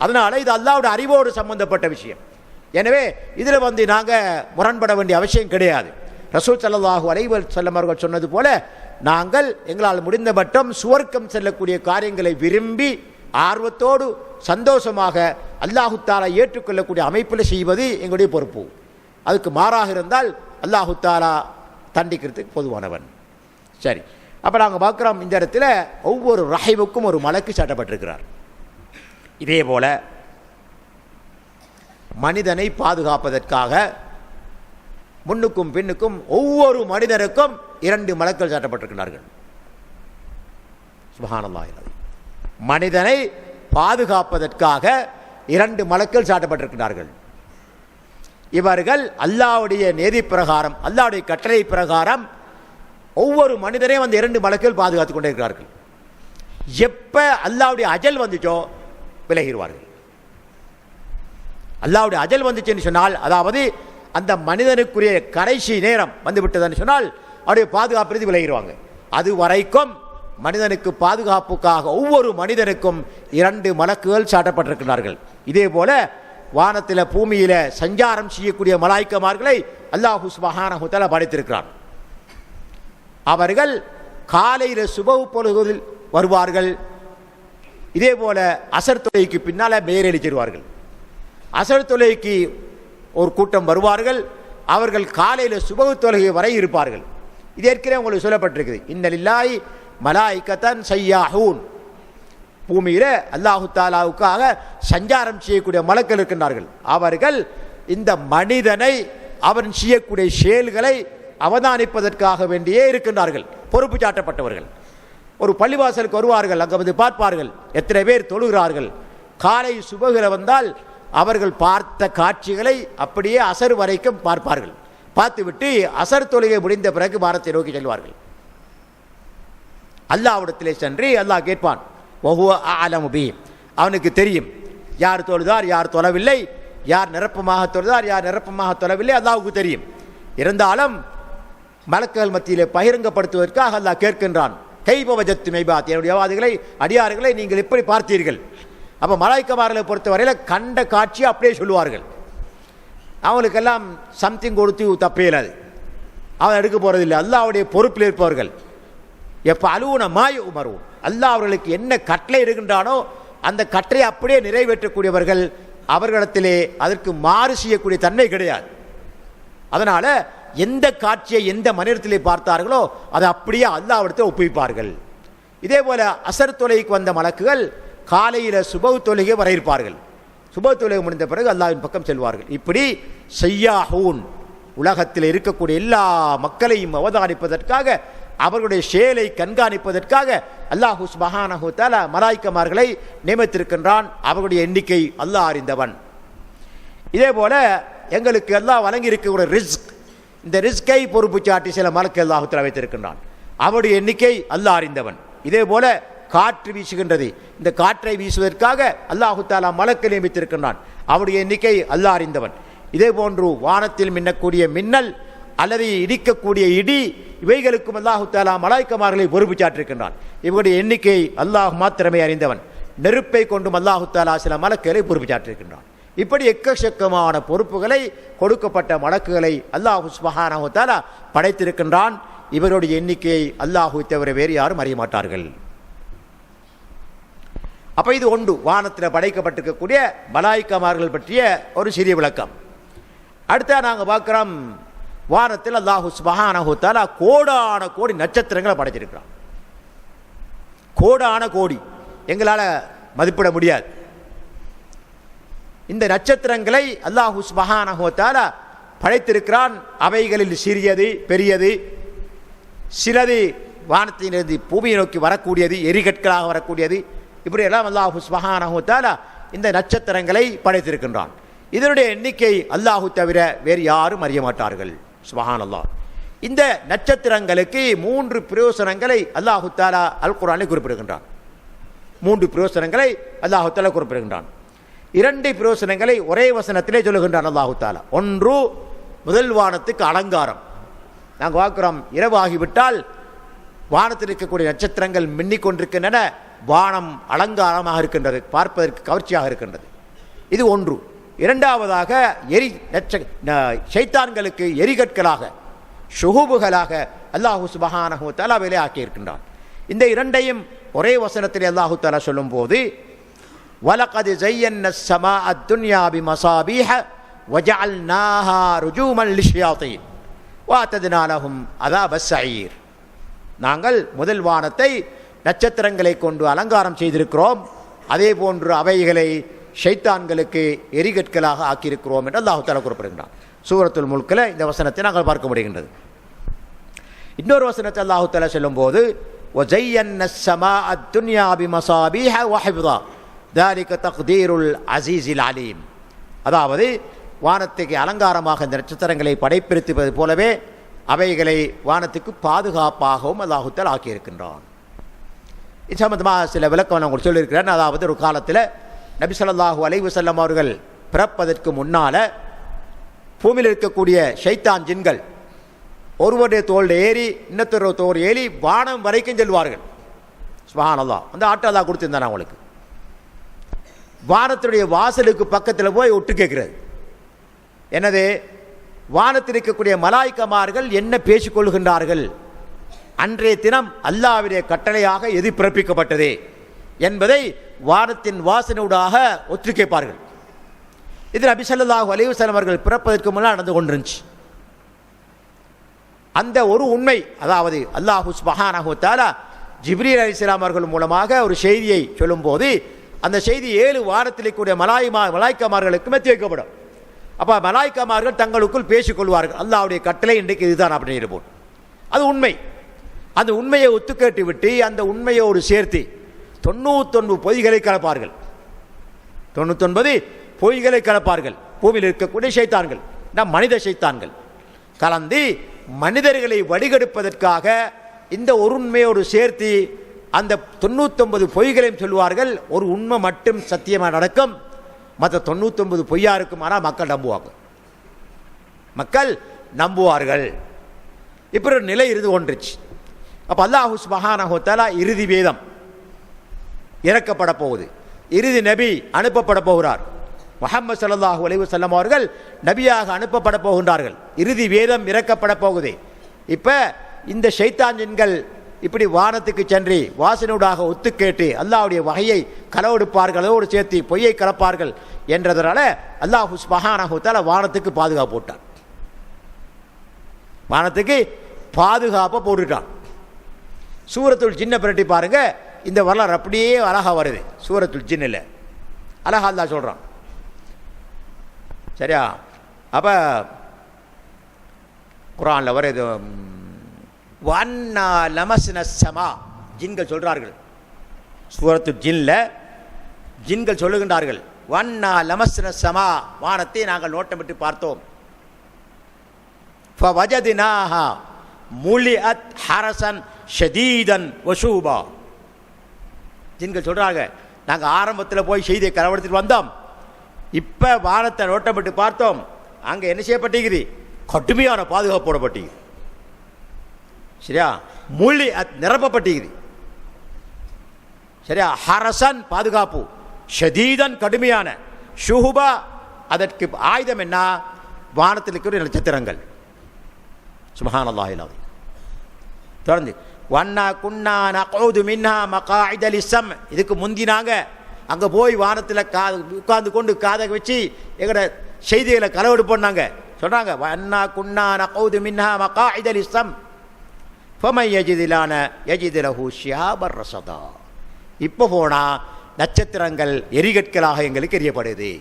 அதனால் இது அல்லாஹ்வுடைய அறிவோடு சம்பந்தப்பட்ட விஷயம். எனவே இதில் நாங்கள் முரண்பட வேண்டிய அவசியம் கிடையாது. ரசூல் ஸல்லல்லாஹு அலைஹி வஸல்லம் அவர்கள் சொன்னது போல நாங்கள் எங்களால் முடிந்த மட்டம் சுவர்க்கம் செல்லக்கூடிய காரியங்களை விரும்பி ஆர்வத்தோடு சந்தோஷமாக அல்லாஹு தஆலா ஏற்றுக்கொள்ளக்கூடிய அமைப்பில் செய்வது எங்களுடைய பொறுப்பு. அதுக்கு மாறாக இருந்தால் அல்லாஹு தஆலா தண்டிக்கிறதுக்கு பொதுவானவன். சரி, அப்போ நாங்கள் பார்க்குறோம் இந்த இடத்துல ஒவ்வொரு ரஹீமுக்கும் ஒரு மலக்கு சாட்டப்பட்டிருக்கிறார். இதே போல மனிதனை பாதுகாப்பதற்காக முன்னுக்கும் பின்னுக்கும் ஒவ்வொரு மனிதனுக்கும் 2 மலக்கள் சாட்டப்பட்டிருக்கிறார்கள். சுப்ஹானல்லாஹ். மனிதனை பாதுகாப்பதற்காக 2 மலக்கள் சாட்டப்பட்டிருக்கிறார்கள். இவர்கள் அல்லாஹ்வுடைய நேதி பிரகாரம், அல்லாஹ்வுடைய கட்டளை பிரகாரம் ஒவ்வொரு மனிதனையும் அந்த 2 மலக்கள் பாதுகாத்துக் கொண்டே இருக்கிறார்கள். எப்ப அல்லாஹ்வுடைய அஜல் வந்துச்சோ விலகிடுவார்கள். அல்லாஹ்வுடைய அஜல் வந்துச்சுன்னு சொன்னால், அதாவது அந்த மனிதனுக்குரிய கடைசி நேரம் வந்து விட்டதுன்னு சொன்னால் அவருடைய பாதுகாப்பு விலகிடுவாங்க. அது வரைக்கும் மனிதனுக்கு பாதுகாப்புக்காக ஒவ்வொரு மனிதனுக்கும் 2 மலக்குகள் சாட்டப்பட்டிருக்கிறார்கள். இதே போல வானத்தில் பூமியில சஞ்சாரம் செய்யக்கூடிய மலாய்க்கமார்களை அல்லாஹ் சுப்ஹானஹு வ தஆலா படைத்திருக்கிறார். அவர்கள் காலையில் சுபஹ் பொழுதில் வருவார்கள். இதே போல அசர் தொழுகைக்கு பின்னால மேலெழுச்சிடுவார்கள். அசர் தொழுகைக்கு ஒரு கூட்டம் வருவார்கள். அவர்கள் காலையில் சுபஹ் தொழுகை வரை இருப்பார்கள். இது ஏற்கனவே உங்களுக்கு சொல்லப்பட்டிருக்குது. இன்னலில்லாஹி மலாயிகத்தன் சய்யாஹூன், பூமியில அல்லாஹு தஆலாவுக்காக சஞ்சாரம் செய்யக்கூடிய மலக்கள் இருக்கின்றார்கள். அவர்கள் இந்த மனிதனை அவன் செய்யக்கூடிய செயல்களை அவதானிப்பதற்காக வேண்டியே இருக்கின்றார்கள், பொறுப்பு சாட்டப்பட்டவர்கள். ஒரு பள்ளிவாசலுக்கு வருவார்கள், அங்கே வந்து பார்ப்பார்கள் எத்தனை பேர் தொழுகிறார்கள். காலை சுபஹ்ல வந்தால் அவர்கள் பார்த்த காட்சிகளை அப்படியே அசர் வரைக்கும் பார்ப்பார்கள். பார்த்துவிட்டு அசர் தொழுகை முடிந்த பிறகு வானத்தை நோக்கி செல்வார்கள். அல்லாஹ்விடத்திலே சென்று அல்லாஹ் கேட்பான், வஹுவ அஅலமு பிஹிம், அவனுக்கு தெரியும் யார் தொழுதார் யார் தொழவில்லை, யார் நிரப்பமாக தொழுதார் யார் நிரப்பமாக தொழவில்லை, அல்லாஹ்வுக்கு தெரியும். இருந்தாலும் மலக்குகள் மத்தியிலே பகிரங்கப்படுத்துவதற்காக அல்லாஹ் கேட்கின்றான், கைப வஜத்தும் இபாதி, என்னுடைய வாதிகளை அடியார்களை நீங்கள் எப்படி பார்த்தீர்கள்? அப்போ மலாய்க்கமார்களை பொறுத்தவரையில் கண்ட காட்சியை அப்படியே சொல்லுவார்கள். அவங்களுக்கெல்லாம் சம்திங் கொடுத்து தப்பையிலாது, அவன் எடுக்க போகிறதில்லை. அல்லாஹ்வுடைய பொறுப்பில் இருப்பவர்கள் எப்போ அலுவன மாய் உமருவும், அல்லாஹ் அவர்களுக்கு என்ன கட்டளை இருக்கின்றானோ அந்த கட்டளை அப்படியே நிறைவேற்றக்கூடியவர்கள். அவர்களிடத்திலே அதற்கு மாறு செய்யக்கூடிய தன்மை கிடையாது. அதனால எந்த காட்சியை எந்த மனிதத்திலே பார்த்தார்களோ அதை அப்படியே அல்லாஹ்விடத்தில் ஒப்புவிப்பார்கள். இதே போல அசர் தொழுகைக்கு வந்த மலக்குகள் காலையில் சுபஹ் தொழுகை வர இருப்பார்கள். சுபஹ் தொழுகை முடிந்த பிறகு அல்லாஹ்வின் பக்கம் செல்வார்கள். இப்படி சய்யாஹூன், உலகத்தில் இருக்கக்கூடிய எல்லா மக்களையும் அவதானிப்பதற்காக, அவர்களுடைய செயலை கண்காணிப்பதற்காக அல்லாஹ் சுப்ஹானஹு வ தஆலா மலாய்க்கமார்களை நியமித்திருக்கின்றான். அவர்களுடைய எண்ணிக்கை அல்லாஹ் அறிந்தவன். இதே போல எங்களுக்கு அல்லாஹ் வழங்கி இருக்கக்கூடிய ரிஸ்க், இந்த ரிஸ்கை பொறுப்பு சாட்டி சில மலக்கு அல்லாஹ் தஆலா வைத்திருக்கின்றான். அவருடைய எண்ணிக்கை அல்லாஹ் அறிந்தவன். இதே போல காற்று வீசுகின்றது. இந்த காற்றை வீசுவதற்காக அல்லாஹு தஆலா மலக்கை நியமித்திருக்கின்றான். அவருடைய எண்ணிக்கை அல்லாஹ் அறிந்தவன். இதே போன்று வானத்தில் மின்னக்கூடிய மின்னல் அல்லது இடிக்கக்கூடிய இடி, இவைகளுக்கும் அல்லாஹு தஆலா மலாய்க்கமார்களை பொறுப்பு சாற்றிருக்கின்றான். இவருடைய எண்ணிக்கை அல்லாஹ் மாத்திரமே அறிந்தவன். நெருப்பை கொண்டும் அல்லாஹு தஆலா சில மலக்குகளை பொறுப்பு சாற்றிருக்கின்றான். இப்படி எக்கச்சக்கமான பொறுப்புகளை கொடுக்கப்பட்ட மலக்குகளை அல்லாஹ் சுப்ஹானஹு வ தஆலா படைத்திருக்கின்றான். இவருடைய எண்ணிக்கையை அல்லாஹ்வை தவிர வேறு யாரும் அறிய மாட்டார்கள். அப்ப இது ஒன்று, வானத்தில் படைக்கப்பட்டிருக்கக்கூடிய மலாய்க்கமார்கள் பற்றிய ஒரு சிறிய விளக்கம். அடுத்த நாங்கள் பார்க்கிறோம், வானத்தில் அல்லாஹ் சுப்ஹானஹு வ தஆலா கோடான கோடி நட்சத்திரங்களை படைச்சிருக்கிறான். கோடான கோடி, எங்களால் மதிப்பிட முடியாது. இந்த நட்சத்திரங்களை அல்லாஹ் சுப்ஹானஹு வ தஆலா படைத்திருக்கிறான். அவைகளில் சிறியது, பெரியது, சிலது வானத்திலிருந்து பூமியை நோக்கி வரக்கூடியது, எரிகற்களாக வரக்கூடியது, இப்படியெல்லாம் அல்லாஹ் சுப்ஹானஹு வ தஆலா இந்த நட்சத்திரங்களை படைத்திருக்கின்றான். இதனுடைய எண்ணிக்கை அல்லாஹு தவிர வேறு யாரும் அறிய மாட்டார்கள். சுப்ஹானல்லாஹ். இந்த நட்சத்திரங்களுக்கு 3 பிரயோசனங்களை அல்லாஹு தஆலா அல் குர்ஆனில் குறிப்பிடுகின்றான். 3 பிரயோசனங்களை அல்லாஹு தஆலா குறிப்பிடுகின்றான். 2 பிரயோசனங்களை ஒரே வசனத்திலே சொல்லுகின்றான் அல்லாஹு தஆலா. ஒன்று, முதல் வானத்துக்கு அலங்காரம். நாங்கள் பார்க்கிறோம், இரவு ஆகிவிட்டால் வானத்தில் இருக்கக்கூடிய நட்சத்திரங்கள் மின்னிக் கொண்டிருக்கின்றன. வானம் அலங்காரமாக இருக்கின்றது, பார்ப்பதற்கு கவர்ச்சியாக இருக்கின்றது. இது ஒன்று. இரண்டாவதாக, ஷைத்தான்களுக்கு எரிகற்களாக, ஷுஹூபுகளாக அல்லாஹு சுப்ஹானஹு வ தஆலா வேலை ஆக்கியிருக்கின்றான். இந்த இரண்டையும் ஒரே வசனத்தில் அல்லாஹு தஆலா சொல்லும் போது, வலகத் ஸய்யன்னா ஸமாஅ துன்யா பிமஸாபீஹ வஜஅல்நாஹா ருஜூமன் லிஷ்ஷயாத்தீன் வஅதத்னா லஹும் அஸாபஸ் ஸஈர். நாங்கள் முதல் வானத்தை நட்சத்திரங்களை கொண்டு அலங்காரம் செய்திருக்கிறோம், அதே போன்று அவைகளை ஷைத்தான்களுக்கு எரிகற்களாக ஆக்கியிருக்கிறோம் என்று அல்லாஹு தஆலா குறிப்பிடுகின்றான். சூரத்துல் முல்கில் இந்த வசனத்தை நாங்கள் பார்க்க முடிகின்றது. இன்னொரு வசனத்தை அல்லாஹு தஆலா சொல்லும்போது, வஸய்யன்னா ஸமாஅ துன்யா பிமஸாபீஹ வஹிஃதா ذلك تقدير العزيز العليم. அதாவது வானத்துக்கு அலங்காரமாக இந்த நட்சத்திரங்களை படைப்பிடிப்பது போலவே அவைகளை வானத்துக்கு பாதுகாப்பாகவும் அல்லாஹு தஆலா ஆக்கியிருக்கின்றான். இது சம்பந்தமாக சில விளக்கம் நான் உங்களுக்கு சொல்லியிருக்கிறேன். அதாவது ஒரு காலத்தில் நபி ஸல்லல்லாஹு அலைஹி வஸல்லம் அவர்கள் பிறப்பதற்கு முன்னால் பூமியில் இருக்கக்கூடிய ஷைத்தான் ஜின்கள் ஒருவருடைய தோளில் ஏறி இன்னொரு தோல் ஏறி வானம் வரைக்கும் செல்வார்கள். சுப்ஹானல்லாஹ். அந்த ஆட்டை அல்லாஹ் கொடுத்திருந்தான் அவங்களுக்கு. வானத்துடைய வாசலுக்கு பக்கத்தில் போய் ஒட்டு கேட்கிறது. என்னது? வானத்தில் இருக்கக்கூடிய மலாய்க்கமார்கள் என்ன பேசிக்கொள்கின்றார்கள், அன்றைய தினம் அல்லாஹ்வுடைய கட்டளையாக எது பிறப்பிக்கப்பட்டது என்பதை வானத்தின் வாசனூடாக ஒத்து கேட்பார்கள். இது நபி ஸல்லல்லாஹு அலைஹி வஸல்லம் அவர்கள் பிறப்பதற்கு முன்னால் நடந்து கொண்டிருந்துச்சு. அந்த ஒரு உண்மை, அதாவது அல்லாஹ் சுப்ஹானஹு வ தஆலா ஜிப்ரீல் அலைஹிஸ்ஸலாம் அவர்கள் மூலமாக ஒரு செய்தியை சொல்லும்போது, அந்த செய்தி 7 வானத்தில் கூடிய மலாய்க்கமார்களுக்கும் எத்தி வைக்கப்படும். அப்போ மலாய்க்கமார்கள் தங்களுக்குள் பேசிக்கொள்வார்கள், அல்லாஹ்வுடைய கட்டளை இன்றைக்கு இதுதான் அப்படின்னு போல். அது உண்மை. அந்த உண்மையை ஒத்துக்கேட்டு விட்டு அந்த உண்மையோடு சேர்த்து 99 பொய்களை கலப்பார்கள். 99 பொய்களை கலப்பார்கள். பூமியில் இருக்கக்கூடிய ஷைத்தான்கள், மனித ஷைத்தான்கள் கலந்து மனிதர்களை வழிகெடுப்பதற்காக இந்த ஒரு உண்மையோடு சேர்த்து அந்த 99 பொய்களையும் சொல்வார்கள். ஒரு உண்மை மட்டும் சத்தியமாக நடக்கும், மற்ற 99 பொய்யா இருக்கும். ஆனால் மக்கள் நம்புவாங்க, மக்கள் நம்புவார்கள். இப்படி ஒரு நிலை இருந்து கொண்டுருச்சு. அப்போ அல்லாஹ் சுப்ஹானஹு வ தஆலா இறுதி வேதம் இறக்கப்பட போகுது, இறுதி நபி அனுப்பப்பட போகிறார். முஹம்மது ஸல்லல்லாஹு அலைஹி வஸல்லம் அவர்கள் நபியாக அனுப்பப்பட போகின்றார்கள். இறுதி வேதம் இறக்கப்பட போகுது. இப்போ இந்த ஷைத்தான் ஜின்கள் இப்படி வானத்துக்கு சென்று வாசனூடாக ஒத்து கேட்டு அல்லாஹ்வுடைய வகையை களவெடுப்பார்கள், அதோடு சேர்த்து பொய்யை கலப்பார்கள் என்றதனால அல்லாஹ் சுப்ஹானஹு வ தஆலா வானத்துக்கு பாதுகாப்பு போட்டான். வானத்துக்கு பாதுகாப்பை போட்டுட்டான். சூரத்துல் ஜின்னை பிரட்டி பாருங்க, இந்த வரலாறு அப்படியே அழகா வருது. சூரத்துல் ஜின்னில் அழகா அல்லாஹ் சொல்றான். சரியா? அப்ப குர்ஆன்ல வருது, வன்னா லமஸ்ன ஸமா, ஜின்கள் சொல்றார்கள். சூரத்துல் ஜின்ல ஜின்கள் சொல்லுகின்றார்கள், வன்னா லமஸ்ன ஸமா, வானத்தை நாங்கள் நோட்டமிட்டு பார்த்தோம். ஃபவஜத்னாஹா முலிஅத் ஹரசன் ஷதீதன் வஷூபா, ஜின்கள் சொல்கிறாங்க, நாங்கள் ஆரம்பத்தில் போய் செய்தியை களவெடுத்துட்டு வந்தோம், இப்போ வானத்தை நோட்டமிட்டு பார்த்தோம், அங்கே என்ன செய்யப்பட்டிருக்குது, கடுமையான பாதுகாப்பு போடப்பட்டிருக்குது. சரியா, மூலி நிரப்பப்பட்டிருக்குது. சரியா, ஹரசன் பாதுகாப்பு, ஷதீதன் கடுமையான, ஷுஹுபா அதற்கு ஆயுதம் என்ன, வானத்தில் இருக்கிற நட்சத்திரங்கள். சுப்ஹானல்லாஹி அல் அஸீம். தொடர்ந்து வன்னா குன்னா நகூது மின்ஹா மகாஇத லிஸ்ஸம். இதுக்கு முந்தினாங்க அங்கே போய் வானத்தில் உட்கார்ந்து கொண்டு காதை வச்சு எங்கட செய்திகளை களவெடுப்போம்னாங்க. சொல்கிறாங்க, வன்னா குன்னா நகூது மின்ஹா மகாஇத லிஸ்ஸம் ஃபமன் யஜிதிலான யஜிதிலஹு ஷிஹாபர் ரஸதா. இப்போ போனால் நட்சத்திரங்கள் எரிகற்களாக எங்களுக்கு எரியப்படுது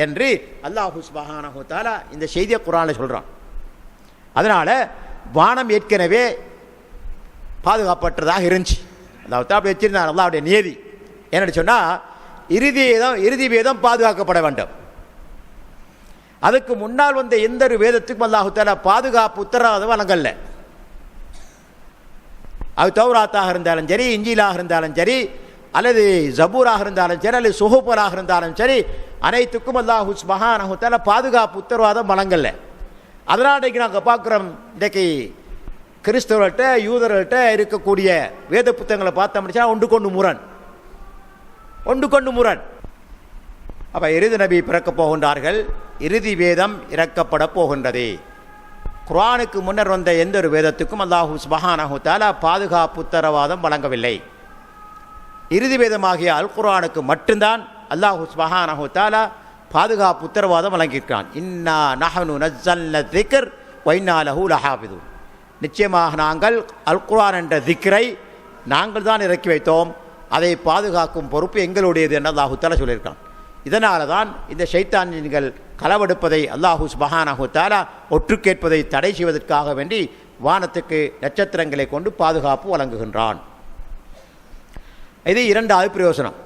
என்று அல்லாஹு சுப்ஹானஹு வ தஆலா இந்த செய்தியை குர்ஆனில் சொல்கிறான். அதனால் வானம் ஏற்கனவே பாதுகாப்பற்றதாக இருந்துச்சு. அல்லாஹ் அப்படி வச்சிருந்தாங்க, அல்லாஹ்வுடைய நியதி. என்னென்னு சொன்னால் இறுதி வேதம் பாதுகாக்கப்பட வேண்டும். அதுக்கு முன்னால் வந்த எந்த ஒரு வேதத்துக்கும் அல்லாஹ் தஆலா பாதுகாப்பு உத்தரவாதம் வழங்கல்ல. அது தௌராத்தாக இருந்தாலும் சரி, இஞ்சிலாக இருந்தாலும் சரி, அல்லது ஜபூராக இருந்தாலும் சரி, அல்லது சுஹூபராக இருந்தாலும் சரி, அனைத்துக்கும் அல்லாஹ் சுப்ஹானஹு வ தஆலா பாதுகாப்பு உத்தரவாதம் வழங்கல்ல. அதனால் இன்றைக்கு நாங்கள் பார்க்குறோம், இன்றைக்கு கிறிஸ்தவர்கள்ட்ட யூதர்கள்ட்ட இருக்கக்கூடிய வேத புத்தகங்களை பார்த்தோம்னா ஒன்று கொண்டு முரண். அப்போ இறுதி நபி பிறக்கப் போகின்றார்கள், இறுதி வேதம் இறக்கப்பட போகின்றது. குர்ஆனுக்கு முன்னர் வந்த எந்த ஒரு வேதத்துக்கும் அல்லாஹ் சுப்ஹானஹு வ தஆலா பாதுகாப்பு உத்தரவாதம் வழங்கவில்லை. இறுதி வேதமாகிய அல் குர்ஆனுக்கு மட்டும்தான் அல்லாஹ் சுப்ஹானஹு வ தஆலா பாதுகாப்பு உத்தரவாதம் வழங்கியிருக்கிறான். இன்னா நஹ்னு நஸ்ஸல்ன ذிக்ர் வ இன்னா லஹு லஹாஃபிதுன். நிச்சயமாக நாங்கள் அல் குர்ஆன் என்ற திக்ரை நாங்கள் தான் இறக்கி வைத்தோம், அதை பாதுகாக்கும் பொறுப்பு எங்களுடையது என்று அல்லாஹு தஆலா சொல்லியிருக்கான். இதனால தான் இந்த ஷைத்தான்கள் களவெடுப்பதை அல்லாஹு சுப்ஹானஹு வ தஆலா ஒற்று கேட்பதை தடை செய்வதற்காக வேண்டி வானத்துக்கு நட்சத்திரங்களை கொண்டு பாதுகாப்பு வழங்குகின்றான். இது இரண்டாவது பிரயோசனம்.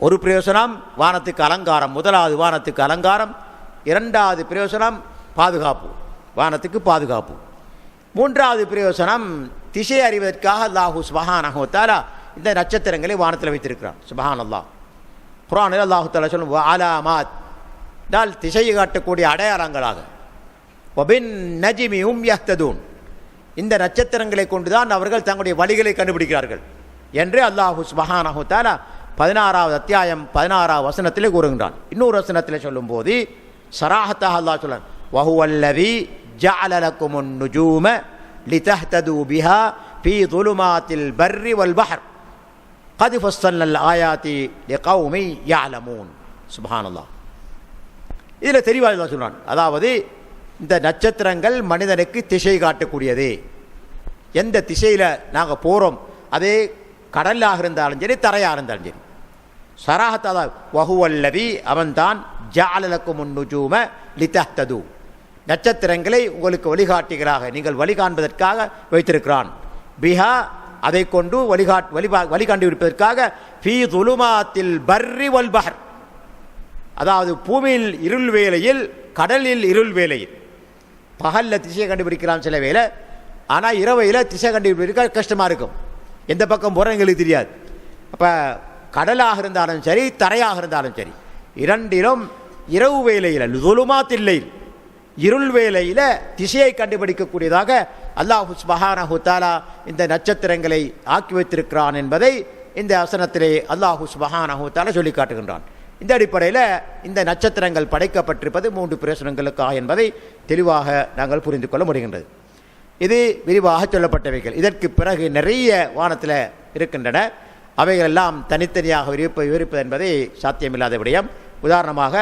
ஒரு பிரயோசனம் வானத்துக்கு அலங்காரம், முதலாவது வானத்துக்கு அலங்காரம், இரண்டாவது பிரயோசனம் பாதுகாப்பு, வானத்துக்கு பாதுகாப்பு. மூன்றாவது பிரயோசனம் திசை அறிவதற்காக அல்லாஹு சுப்ஹானஹு வ தஆலா இந்த நட்சத்திரங்களை வானத்தில் வைத்திருக்கிறான். சுப்ஹானல்லாஹ். குர்ஆனில் அல்லாஹு தஆலா சொல்லும், அலாமாத் தால் திசையை காட்டக்கூடிய அடையாளங்களாக, வபின் நஜ்மி ஹும் யஹ்ததூன், இந்த நட்சத்திரங்களை கொண்டுதான் அவர்கள் தங்களுடைய வழிகளை கண்டுபிடிக்கிறார்கள் என்று அல்லாஹு சுப்ஹானஹு வ தஆலா 16வது அத்தியாயம் 16வது வசனத்திலே கூறுகின்றான். இன்னொரு வசனத்தில் சொல்லும்போது சராஹத்தாக அல்லாஹ் சொல்றான், வஹுவல்லதி ஜஅல லக்குமுன் நுஜூம லிதஹ்தது பிஹா ஃபீ ظுலுமாத்தில் பர்ரி வல் பஹர் கத் ஃபஸ்ஸல்னல் ஆயாத்தி லிகௌமி யஅலமூன். சுப்ஹானல்லாஹ். இதில் தெளிவாக அல்லாஹ் சொல்றான், அதாவது இந்த நட்சத்திரங்கள் மனிதனுக்கு திசை காட்டக்கூடியது. எந்த திசையில் நாங்கள் போகிறோம், அதே கடலாக இருந்தாலும் சரி, தரையாக இருந்தாலும் சரி. சராஹத்தா வஹுவல்லதி, அவன்தான் ஜஅல லக்குமுன் நுஜூம லிதஹ்தது, நட்சத்திரங்களை உங்களுக்கு வழிகாட்டிகளாக நீங்கள் வழி காண்பதற்காக வைத்திருக்கிறான். பிஹா, அதை கொண்டு வழி கண்டுபிடிப்பதற்காக ஃபீ ظுலுமாத்தில் பர்ரி வல் பஹர், அதாவது பூமியில் இருள் வேளையில், கடலில் இருள் வேளையில். பகலில் திசையை கண்டுபிடிக்கிறான் சில வேளை, ஆனால் இரவையில் திசை கண்டுபிடிக்க கஷ்டமாக இருக்கும், எந்த பக்கம் போகிற எங்களுக்கு தெரியாது. அப்போ கடலாக இருந்தாலும் சரி, தரையாக இருந்தாலும் சரி, இரண்டிலும் இரவு வேளையில் ظுலுமாத்தில் இருள் வேளையில் திசையை கண்டுபிடிக்கக்கூடியதாக அல்லாஹ் சுப்ஹானஹு வ தஆலா இந்த நட்சத்திரங்களை ஆக்கி வைத்திருக்கிறான் என்பதை இந்த வசனத்திலே அல்லாஹ் சுப்ஹானஹு வ தஆலா சொல்லி காட்டுகின்றான். இந்த அடிப்படையில் இந்த நட்சத்திரங்கள் படைக்கப்பட்டிருப்பது 3 பிரயோசனங்களுக்காக என்பதை தெளிவாக நாங்கள் புரிந்து கொள்ள முடிகின்றது. இது விரிவாக சொல்லப்பட்டவைகள். இதற்கு பிறகு நிறைய வானத்தில் இருக்கின்றன. அவைகளெல்லாம் தனித்தனியாக விவரிப்பது என்பதை சாத்தியமில்லாத விடயம். உதாரணமாக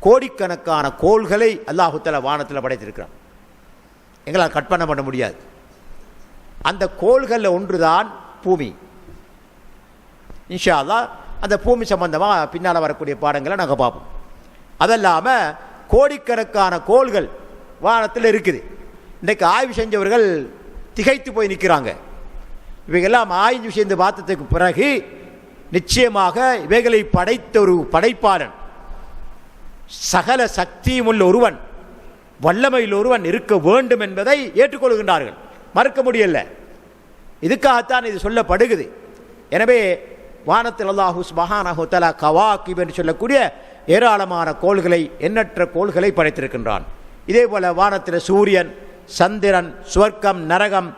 கோடிக்கணக்கான கோள்களை அல்லாஹு தஆலா வானத்தில் படைத்திருக்கிறான். எங்களால் கற்பனை பண்ண முடியாது. அந்த கோள்களில் ஒன்றுதான் பூமி. இன்ஷா அல்லாஹ் அந்த பூமி சம்பந்தமாக பின்னால் வரக்கூடிய பாடங்களை நாங்கள் பார்ப்போம். அதல்லாமல் கோடிக்கணக்கான கோள்கள் வானத்தில் இருக்குது. இன்றைக்கு ஆய்வு செஞ்சவர்கள் திகைத்து போய் நிற்கிறாங்க. இவைகள்லாம் ஆய்வு செய்து பார்த்ததுக்கு பிறகு நிச்சயமாக இவைகளை படைத்த ஒரு படைப்பாளன், சகல சக்தியும் உள்ள ஒருவன், வல்லமையில் ஒருவன் இருக்க வேண்டும் என்பதை ஏற்றுக்கொள்கின்றார்கள். மறுக்க முடியல. இதுக்காகத்தான் இது சொல்லப்படுகிறது. எனவே வானத்தில் அல்லாஹு சுப்ஹானஹு வ தஆலா கவாகிப் என்று சொல்லக்கூடிய ஏராளமான கோள்களை, எண்ணற்ற கோள்களை படைத்திருக்கின்றான். இதே போல வானத்தில் சூரியன், சந்திரன், சுவர்க்கம், நரகம்,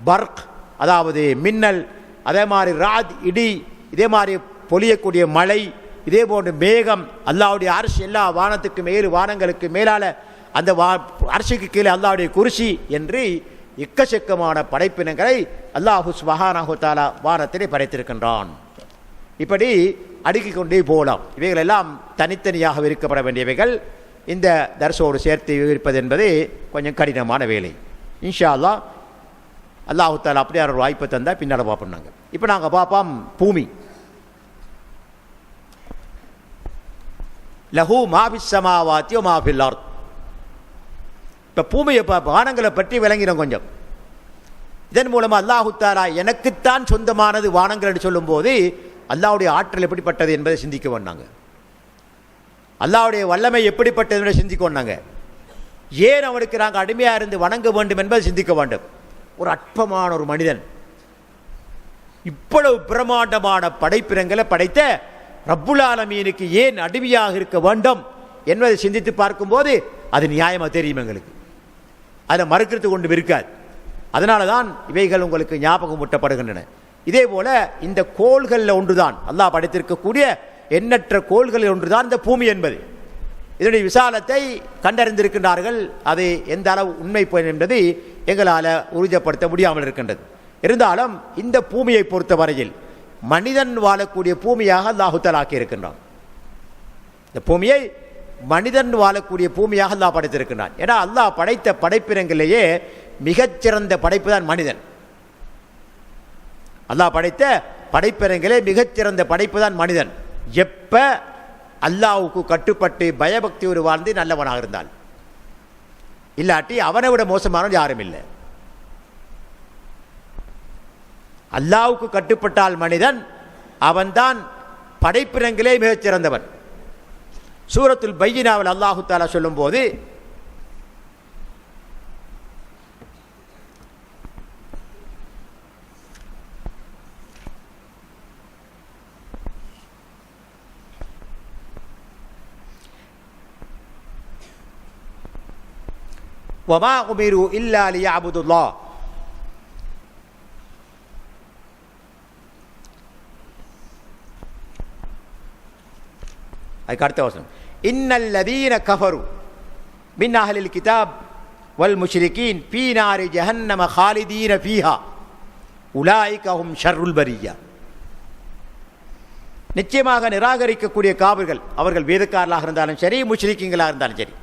பர்க் அதாவது மின்னல், அதே மாதிரி ராத் இடி, இதே மாதிரி பொழியக்கூடிய மழை, இதே போன்று மேகம், அல்லாஹ்வுடைய அர்ஷ், எல்லா வானத்துக்கு மேல் வானங்களுக்கு மேலால அந்த அர்ஷுக்கு கீழே அல்லாஹ்வுடைய குர்சி என்று எக்கச்சக்கமான படைப்பினங்களை அல்லாஹு சுப்ஹானஹு வ தஆலா வானத்திலே படைத்திருக்கின்றான். இப்படி அடுக்கிக் கொண்டே போகலாம். இவைகள் எல்லாம் தனித்தனியாக விரிக்கப்பட வேண்டியவைகள். இந்த தர்சோடு சேர்த்து விவரிப்பது என்பது கொஞ்சம் கடினமான வேலை. இன்ஷா அல்லாஹ் அல்லாஹு தஆலா அப்படியே ஒரு வாய்ப்பை தந்தால் பின்னால் பார்ப்போம். இப்போ நாங்கள் பார்ப்போம் பூமி. லஹு மா ஃபிஸ் ஸமாவாத்தி வ மா ஃபில் அர்த். இப்போ பூமியை வானங்களை பற்றி விளங்கினோம் கொஞ்சம். இதன் மூலமாக அல்லாஹு தஆலா எனக்குத்தான் சொந்தமானது வானங்கள் என்று சொல்லும்போது அல்லாஹ்வுடைய ஆற்றல் எப்படிப்பட்டது என்பதை சிந்திக்க வந்தாங்க. அல்லாஹ்வுடைய வல்லமை எப்படிப்பட்டது என்பதை சிந்திக்க வந்தாங்க. ஏன் அவனுக்கு நாங்கள் அடிமையாக இருந்து வணங்க வேண்டும் என்பதை சிந்திக்க வேண்டும். ஒரு அற்பமான ஒரு மனிதன் இவ்வளவு பிரமாண்டமான படைப்பினங்களை படைத்த ரப்புல் ஆலமீனுக்கு ஏன் அடிமையாக இருக்க வேண்டும் என்பதை சிந்தித்து பார்க்கும்போது அது நியாயமாக தெரியும் எங்களுக்கு. அதை மறுக்கிறது கொண்டு இருக்காது. அதனால தான் இவைகள் உங்களுக்கு ஞாபகம் ஊட்டப்படுகின்றன. இதே போல இந்த கோள்களில் ஒன்றுதான் அல்லாஹ் படைத்திருக்கக்கூடிய எண்ணற்ற கோள்களில் ஒன்றுதான் இந்த பூமி என்பது. இதனுடைய விசாலத்தை கண்டறிந்திருக்கின்றார்கள். அது எந்த அளவு உண்மை என்பது எங்களால் உறுதிப்படுத்த முடியாமல் இருக்கின்றது. இருந்தாலும் இந்த பூமியை பொறுத்தவரையில் மனிதன் வாழக்கூடிய பூமியாக அல்லாஹ் தஆலா ஆக்கியிருக்கின்றான். இந்த பூமியை மனிதன் வாழக்கூடிய பூமியாக அல்லாஹ் படைத்திருக்கின்றான். ஏன்னா அல்லாஹ் படைத்த படைப்பினங்களிலேயே மிகச்சிறந்த படைப்பு தான் மனிதன். அல்லாஹ் படைத்த படைப்பினங்களே மிகச்சிறந்த படைப்பு தான் மனிதன். எப்ப அல்லாஹ்வுக்கு கட்டுப்பட்டு பயபக்தியோடு வாழ்ந்து நல்லவனாக இருந்தால், இல்லாட்டி அவனை விட மோசமானவன் யாரும் இல்லை. அல்லாஹ்வுக்கு கட்டுப்பட்டால் மனிதன் அவன்தான் படைப்பினங்களே மிகச்சிறந்தவன். சூரத்துல் பையினாவில் அல்லாஹு தஆலா சொல்லும்போது வமா உமிரு இல்லா லியஅபுதுல்லாஹ் அதுக்கு அடுத்த வசனம் இன்னல்லதீன கஃபரு மின் அஹ்லில் கிதாப் வல் முஷ்ரிகீன் ஃபீ நாரி ஜஹன்னம ஹாலிதீன ஃபீஹா உலாயிக ஹும் ஷர்ருல் பரிய்யா. நிச்சயமாக நிராகரிக்கக்கூடிய காபிர்கள், அவர்கள் வேதக்காரர்களாக இருந்தாலும் சரி, முஷ்ரிக்கீங்களாக இருந்தாலும் சரி,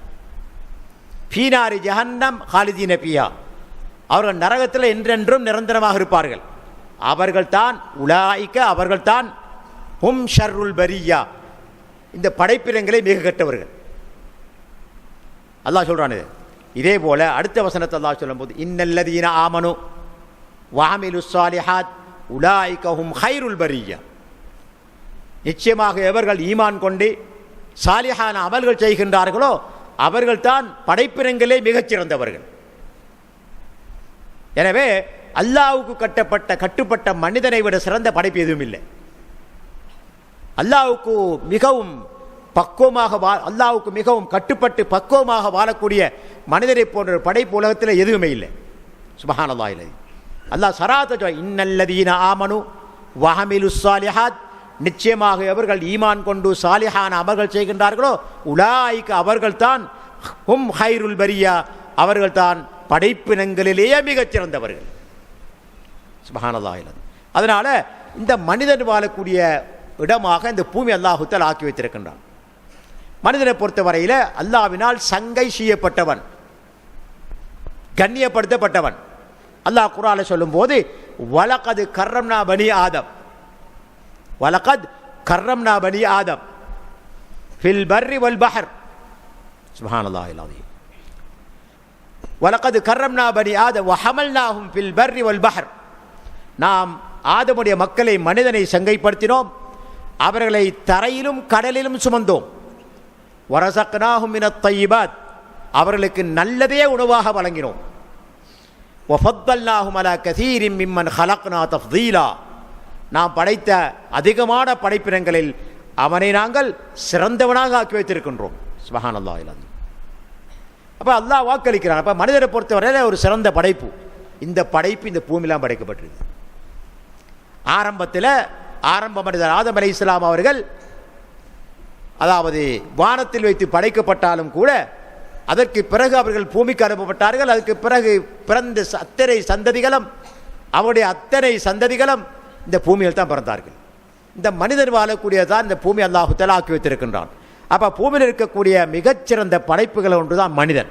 ஃபீ நாரி ஜஹன்னம் ஹாலிதீன ஃபீஹா, அவர்கள் நரகத்தில் என்றென்றும் நிரந்தரமாக இருப்பார்கள். அவர்கள்தான் உலாயிக, அவர்கள்தான் ஹும் ஷர்ருல் பரிய்யா, இந்த படைப்பினங்களை மிக கெட்டவர்கள். அல்லாஹ் சொல்றான். இதே போல அடுத்த வசனத்தை அல்லாஹ் சொல்லும்போது இன்னல்லதீன ஆமனு வஅமிலுஸ் ஸாலிஹாத் உலாயிக ஹும் கைருல் பரிய்யா, நிச்சயமாக எவர்கள் ஈமான் கொண்டு சாலிஹான அமல்கள் செய்கின்றார்களோ அவர்கள்தான் படைப்பினங்களே மிகச்சிறந்தவர்கள். எனவே அல்லாஹ்வுக்கு கட்டுப்பட்ட மனிதனை விட சிறந்த படைப்பு எதுவும் இல்லை. அல்லாஹ்வுக்கு மிகவும் பக்குவமாக அல்லாஹ்வுக்கு மிகவும் கட்டுப்பட்டு பக்குவமாக வாழக்கூடிய மனிதரை போன்ற படைப்பு உலகத்தில் எதுவுமே இல்லை. சுப்ஹானல்லாஹ். அல்லாஹ் சராத்த இன்னல்லதீன ஆமனு வஅமிலுஸ் ஸாலிஹாத், நிச்சயமாக எவர்கள் ஈமான் கொண்டு சாலிஹான அமல்கள் செய்கின்றார்களோ உலாயிக, அவர்கள்தான் ஹும் கைருல் பரிய்யா, அவர்கள்தான் படைப்பினங்களிலேயே மிகச்சிறந்தவர்கள். சுப்ஹானல்லாஹ். அதனால இந்த மனிதன் வாழக்கூடிய இடமாக இந்த பூமி அல்லாஹ் தஆலா ஆக்கி வைத்திருக்கின்றான். மனிதனை பொறுத்தவரையில் அல்லாஹ்வினால் சங்கை செய்யப்பட்டவன், கண்ணியப்படுத்தப்பட்டவன். அல்லாஹ் குர்ஆனில் சொல்லும்போது வலகத் கர்ரம்னா பனி ஆதம், வலகத் கர்ரம்னா பனி ஆதம் ஃபில் பர்ரி வல் பஹர். சுப்ஹானல்லாஹில் அஸீம். வலகத் கர்ரம்னா பனி ஆதம் வ ஹமல்னாஹும் ஃபில் பர்ரி வல் பஹர், நாம் ஆதமுடைய மக்களை, மனிதனை சங்கைப்படுத்தினோம், அவர்களை தரையிலும் கடலிலும் சுமந்தோம். வரஸக்னாஹும் மினத் தய்யிபாத், அவர்களுக்கு நல்லதே உணவாக வழங்கினோம். வஃபத்தல்னாஹும் அலா கஸீரின் மிம்மன் ஹலக்னா தஃதீலா, நாம் படைத்த அதிகமான படைப்பினங்களில் அவனை நாங்கள் சிறந்தவனாக ஆக்கி வைத்திருக்கின்றோம். சுப்ஹானல்லாஹ். அப்போ அல்லாஹ் வாக்களிக்கிறான். அப்போ மனிதரை பொறுத்தவரையில் ஒரு சிறந்த படைப்பு. இந்த படைப்பு இந்த பூமியெல்லாம் படைக்கப்பட்டிருக்கு. ஆரம்ப மனிதர் ஆதம் அலைஹிஸ்ஸலாம் அவர்கள் அதாவது வானத்தில் வைத்து படைக்கப்பட்டாலும் கூட அதற்கு பிறகு அவர்கள் பூமிக்கு அனுப்பப்பட்டார்கள். அதுக்கு பிறகு பிறந்த அத்தனை சந்ததிகளும் அவருடைய அத்தனை சந்ததிகளும் இந்த பூமியில் தான் பிறந்தார்கள். இந்த மனிதன் வாழக்கூடியதான் இந்த பூமி அல்லாஹு தஆலா ஆக்கி வைத்திருக்கின்றான். அப்போ பூமியில் இருக்கக்கூடிய மிகச்சிறந்த படைப்புகள் ஒன்று தான் மனிதன்.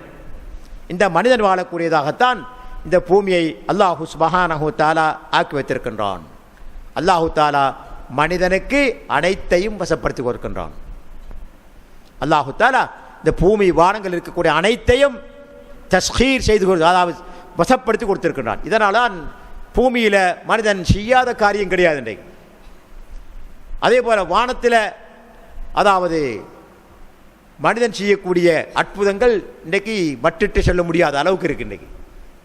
இந்த மனிதன் வாழக்கூடியதாகத்தான் இந்த பூமியை அல்லாஹு சுப்ஹானஹு தஆலா ஆக்கி வைத்திருக்கின்றான். அல்லாஹு தஆலா மனிதனுக்கு அனைத்தையும் வசப்படுத்தி கொடுக்கின்றான். அல்லாஹு தஆலா இந்த பூமி வானங்கள் இருக்கக்கூடிய அனைத்தையும் தஸ்கீர் செய்து அதாவது வசப்படுத்தி கொடுத்திருக்கின்றான். இதனால பூமியில் மனிதன் செய்யாத காரியம் கிடையாது. இன்றைக்கு அதே போல் வானத்தில் அதாவது மனிதன் செய்யக்கூடிய அற்புதங்கள் இன்றைக்கு மட்டிட்டு சொல்ல முடியாத அளவுக்கு இருக்குது. இன்றைக்கு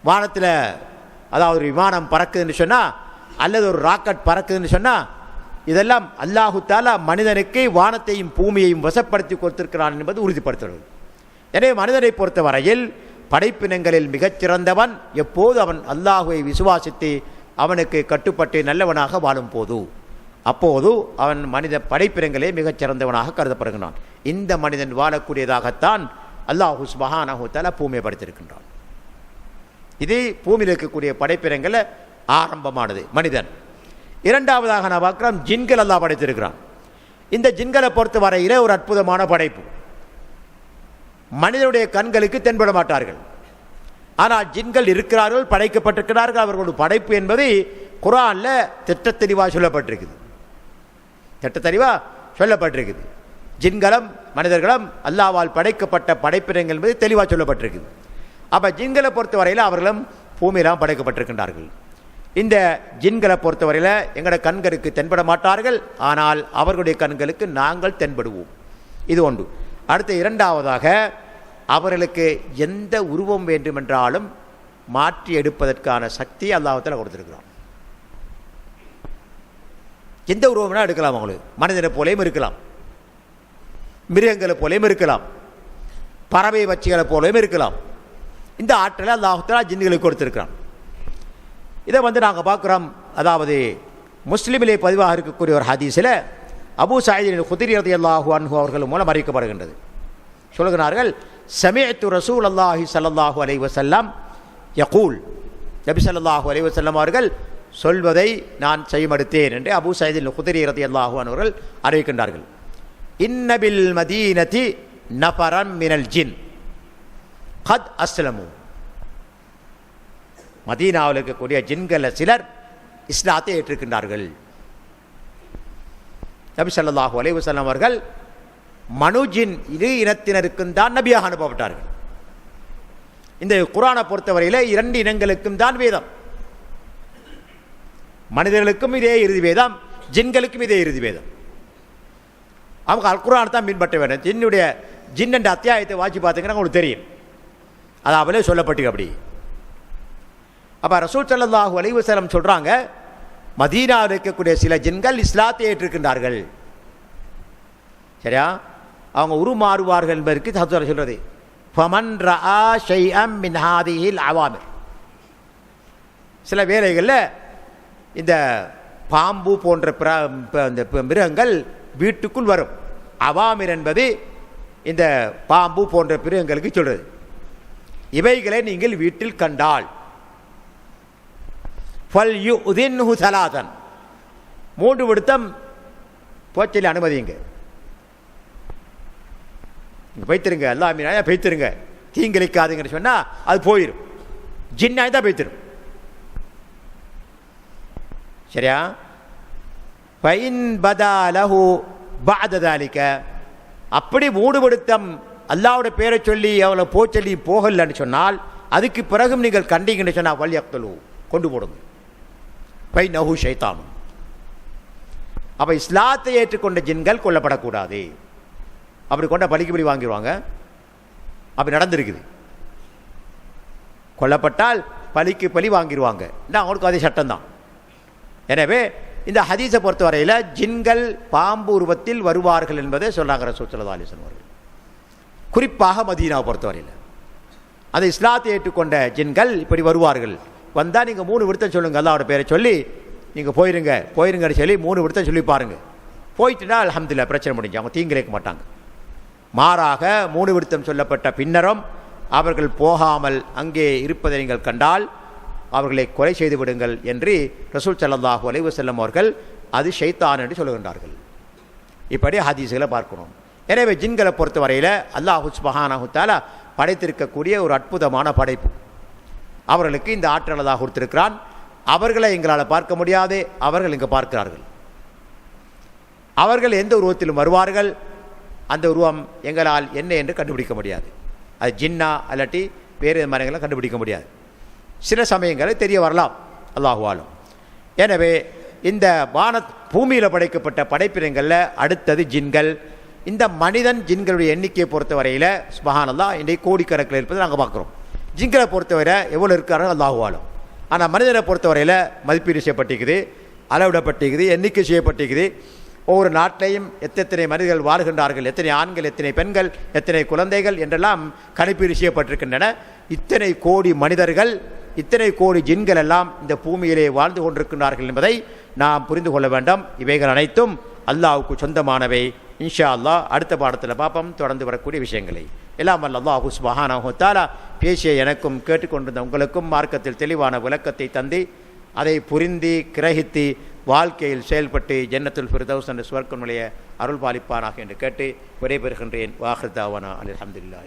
வானத்தில் அதாவது ஒரு விமானம் பறக்குதுன்னு சொன்னால் அல்லது ஒரு ராக்கெட் பறக்குதுன்னு சொன்னால் இதெல்லாம் அல்லாஹு தஆலா மனிதனுக்கு வானத்தையும் பூமியையும் வசப்படுத்தி கொடுத்திருக்கிறான் என்பது உறுதிப்படுத்துகிறது. எனவே மனிதனை பொறுத்த வரையில் படைப்பினங்களில் மிகச்சிறந்தவன் எப்போது அவன் அல்லாஹுவை விசுவாசித்து அவனுக்கு கட்டுப்பட்டு நல்லவனாக வாழும் போது அப்போது அவன் மனித படைப்பினங்களே மிகச்சிறந்தவனாக கருதப்படுகிறான். இந்த மனிதன் வாழக்கூடியதாகத்தான் அல்லாஹு சுப்ஹானஹு தஆலா பூமியை படைத்திருக்கின்றான். இது பூமியில் இருக்கக்கூடிய படைப்பினங்கள் ஆரம்பமானது மனிதன். இரண்டாவதாக நான் பார்க்கிறோம் ஜின்கள் அல்லாஹ் படைத்திருக்கிறான். இந்த ஜின்களை பொறுத்த வரையிலே ஒரு அற்புதமான படைப்பு. மனிதனுடைய கண்களுக்கு தென்பட மாட்டார்கள். ஆனால் ஜின்கள் இருக்கிறார்கள், படைக்கப்பட்டிருக்கிறார்கள். அவர்களுடைய படைப்பு என்பது குர்ஆனில் திட்டத்தெளிவாக சொல்லப்பட்டிருக்குது. ஜின்களும் மனிதர்களும் அல்லாஹ்வால் படைக்கப்பட்ட படைப்பினங்கள் என்பது தெளிவாக சொல்லப்பட்டிருக்குது. அப்போ ஜின்களை பொறுத்தவரையில் அவர்களும் பூமியிலாம் படைக்கப்பட்டிருக்கின்றார்கள். இந்த ஜின்களை பொறுத்தவரையில் எங்களோட கண்களுக்கு தென்பட மாட்டார்கள், ஆனால் அவர்களுடைய கண்களுக்கு நாங்கள் தென்படுவோம். இது ஒன்று. அடுத்த இரண்டாவதாக அவர்களுக்கு எந்த உருவம் வேண்டுமென்றாலும் மாற்றி எடுப்பதற்கான சக்தியை அல்லாஹ் தஆலா கொடுத்திருக்கிறான். எந்த உருவம்னா எடுக்கலாம். அவங்களுக்கு மனிதனை போலையும் இருக்கலாம், மிருகங்களை போலையும் இருக்கலாம், பறவை பட்சிகளை போலையும் இருக்கலாம். இந்த ஆற்றலை அல்லாஹ் தஆலா ஜின்களுக்கு கொடுத்திருக்கிறான். இதை நாங்கள் பார்க்குறோம். அதாவது முஸ்லிமிலே பதிவாக இருக்கக்கூடிய ஒரு ஹதீஸில் அபூ சயீத் குத்ரி ரலியல்லாஹு அன்ஹு அவர்கள் மூலம் அறிவிக்கப்படுகின்றது. சொல்கிறார்கள், சமிஅத்து ரசூலல்லாஹி ஸல்லல்லாஹு அலைஹி வஸல்லம் யகூல், நபி ஸல்லல்லாஹு அலைஹி வஸல்லம் அவர்கள் சொல்வதை நான் செய்யமடுத்தேன் என்று அபூ சயீத் குத்ரி ரலியல்லாஹு அன்ஹு அவர்கள் அறிவிக்கின்றார்கள். இன்ன பில் மதீனதி நஃபரன் மினல் ஜின் கத் அஸ்லமு. மதீனாவில் இருக்கக்கூடிய ஜின்கள் சிலர் இஸ்லாத்தை ஏற்றிருக்கின்றார்கள். நபி ஸல்லல்லாஹு அலைஹி வஸல்லம் அவர்கள் மனுஜின் இரு இனத்தினருக்கும் தான் நபியாக அனுப்பப்பட்டார்கள். இந்த குர்ஆனை பொறுத்தவரையில் 2 இனங்களுக்கும் தான் வேதம். மனிதர்களுக்கும் இதே இறுதி வேதம், ஜின்களுக்கும் இதே இறுதி வேதம். அவங்க அல் குர்ஆனை தான் பின்பற்ற வேண்டும். ஜின் என்ற அத்தியாயத்தை வாசி பார்த்தீங்கன்னா உங்களுக்கு தெரியும். அதாவலே சொல்லப்பட்டு அப்படி. அப்போ ரசூல் ஸல்லல்லாஹு அலைஹி வஸல்லம் சொல்கிறாங்க, மதீனாவில் இருக்கக்கூடிய சில ஜின்கள் இஸ்லாத்தை ஏற்றிருக்கின்றார்கள். சரியா? அவங்க உருமாறுவார்கள் என்பதற்கு தஹ்தீர் சொல்றது, ஃபமன் ரஆ ஷைஅம் மின் ஹாதிஹில் அவாமிர். சில வேளைகளில் இந்த பாம்பு போன்ற இந்த மிருகங்கள் வீட்டுக்குள் வரும். அவாமிர் என்பது இந்த பாம்பு போன்ற மிருகங்களுக்கு சொல்றது. இவைகளை நீங்கள் வீட்டில் கண்டால் ஃபல்யுதின்ஹு ஸலாதன், 3 விடுத்தம் போச்சொல்லி அனுமதிங்க. பைத்திருங்க, அல்லாஹ் மீனாயா பைத்திருங்க, தீங்கிழைக்காதுங்கன்னு சொன்னால் அது போயிடும். ஜின்னாய் தான் பைத்திரும். சரியா? ஃபைன் பதா லஹு பஅத ذلك, அப்படி 3 விடுத்தம் அல்லாஹ்வுடைய பேரை சொல்லி அவளை போச்சொல்லி போகலன்னு சொன்னால் அதுக்கு பிறகும் நீங்கள் கண்டீங்கன்னு சொன்னால் வல்யக்தலு, கொண்டு போடுங்க. ஃபைன்னஹு ஷைத்தான். அப்போ இஸ்லாத்தை ஏற்றுக்கொண்ட ஜின்கள் கொல்லப்படக்கூடாது. அப்படி கொண்ட பலிக்கு பலி வாங்கிடுவாங்க. அப்படி நடந்திருக்குது. கொல்லப்பட்டால் பலிக்கு பலி வாங்கிடுவாங்க. அவங்களுக்கு அதே சட்டம்தான். எனவே இந்த ஹதீஸை பொறுத்தவரையில் ஜின்கள் பாம்பு உருவத்தில் வருவார்கள் என்பதை சொல்கிறாங்க ரசூல் ஸல்லல்லாஹு அலைஹி வஸல்லம் அவர்கள். குறிப்பாக மதீனாவை பொறுத்தவரையில் அந்த இஸ்லாத்தை ஏற்றுக்கொண்ட ஜின்கள் இப்படி வருவார்கள். வந்தால் நீங்கள் 3 விருத்தம் சொல்லுங்கள், அல்லாஹ்வோட பேரை சொல்லி நீங்கள் போயிருங்கன்னு சொல்லி 3 விருத்தம் சொல்லி பாருங்கள். போயிட்டுனா அல்ஹம்துலில்லாஹ் பிரச்சனை முடிஞ்சு, அவங்க தீங்கிழைக்க மாட்டாங்க. மாறாக 3 விருத்தம் சொல்லப்பட்ட பின்னரும் அவர்கள் போகாமல் அங்கே இருப்பதை நீங்கள் கண்டால் அவர்களை கொலை செய்து விடுங்கள் என்று ரசூல் ஸல்லல்லாஹு அலைஹி வஸல்லம் அவர்கள் அது ஷைத்தான் என்று சொல்லுகின்றார்கள். இப்படி ஹதீஸ்களை பார்க்கணும். எனவே ஜின்களை பொறுத்தவரையில் அல்லாஹ் சுப்ஹானஹு வ தஆலா படைத்திருக்கக்கூடிய ஒரு அற்புதமான படைப்பு. அவர்களுக்கு இந்த ஆற்றல் அல்லாஹ் கொடுத்திருக்கிறான். அவர்களை எங்களால் பார்க்க முடியாது, அவர்கள் இங்கே பார்க்கிறார்கள். அவர்கள் எந்த உருவத்திலும் வருவார்கள், அந்த உருவம் எங்களால் என்ன என்று கண்டுபிடிக்க முடியாது. அது ஜின்னா அல்லாட்டி வேறு மரங்களை கண்டுபிடிக்க முடியாது. சில சமயங்களில் தெரிய வரலாம், அல்லாஹு ஆலம். எனவே இந்த பூமியில் படைக்கப்பட்ட படைப்பினங்களில் அடுத்தது ஜின்கள். இந்த மனிதன் ஜின்களுடைய எண்ணிக்கையை பொறுத்தவரையில் சுப்ஹானல்லாஹ் இன்றைக்கு கோடிக்கணக்கில் இருப்பதை நாங்கள் பார்க்குறோம். ஜின்களை பொறுத்தவரை எவ்வளோ இருக்காரோ அல்லாஹு ஆலம். ஆனால் மனிதனை பொறுத்தவரையில் மதிப்பீடு செய்யப்பட்டிருக்குது, அளவிடப்பட்டிருக்குது, எண்ணிக்கை செய்யப்பட்டிருக்குது. ஒவ்வொரு நாட்டிலையும் எத்தனை மனிதர்கள் வாழ்கின்றார்கள், எத்தனை ஆண்கள், எத்தனை பெண்கள், எத்தனை குழந்தைகள் என்றெல்லாம் கணிப்பீடு செய்யப்பட்டிருக்கின்றன. இத்தனை கோடி மனிதர்கள், இத்தனை கோடி ஜின்கள் எல்லாம் இந்த பூமியிலே வாழ்ந்து கொண்டிருக்கின்றார்கள் என்பதை நாம் புரிந்து கொள்ள வேண்டும். இவைகள் அனைத்தும் அல்லாஹ்வுக்கு சொந்தமானவை. இன்ஷா அல்லாஹ் அடுத்த பாடத்தில் பார்ப்போம் தொடர்ந்து வரக்கூடிய விஷயங்களை. எல்லாம் வல்ல அல்லாஹ் சுப்ஹானஹு வ தஆலா பேசிய எனக்கும் கேட்டுக்கொண்டிருந்த உங்களுக்கும் மார்க்கத்தில் தெளிவான விளக்கத்தை தந்து அதை புரிந்து கிரகித்து வாழ்க்கையில் செயல்பட்டு ஜன்னத்துல் ஃபிர்தௌஸ் என்ற சுவர்க்கம் நிலைய அருள் பாலிப்பானாக என்று கேட்டு விடைபெறுகின்றேன். வாஹிர் தாவானா அல்ஹம்துலில்லாஹி.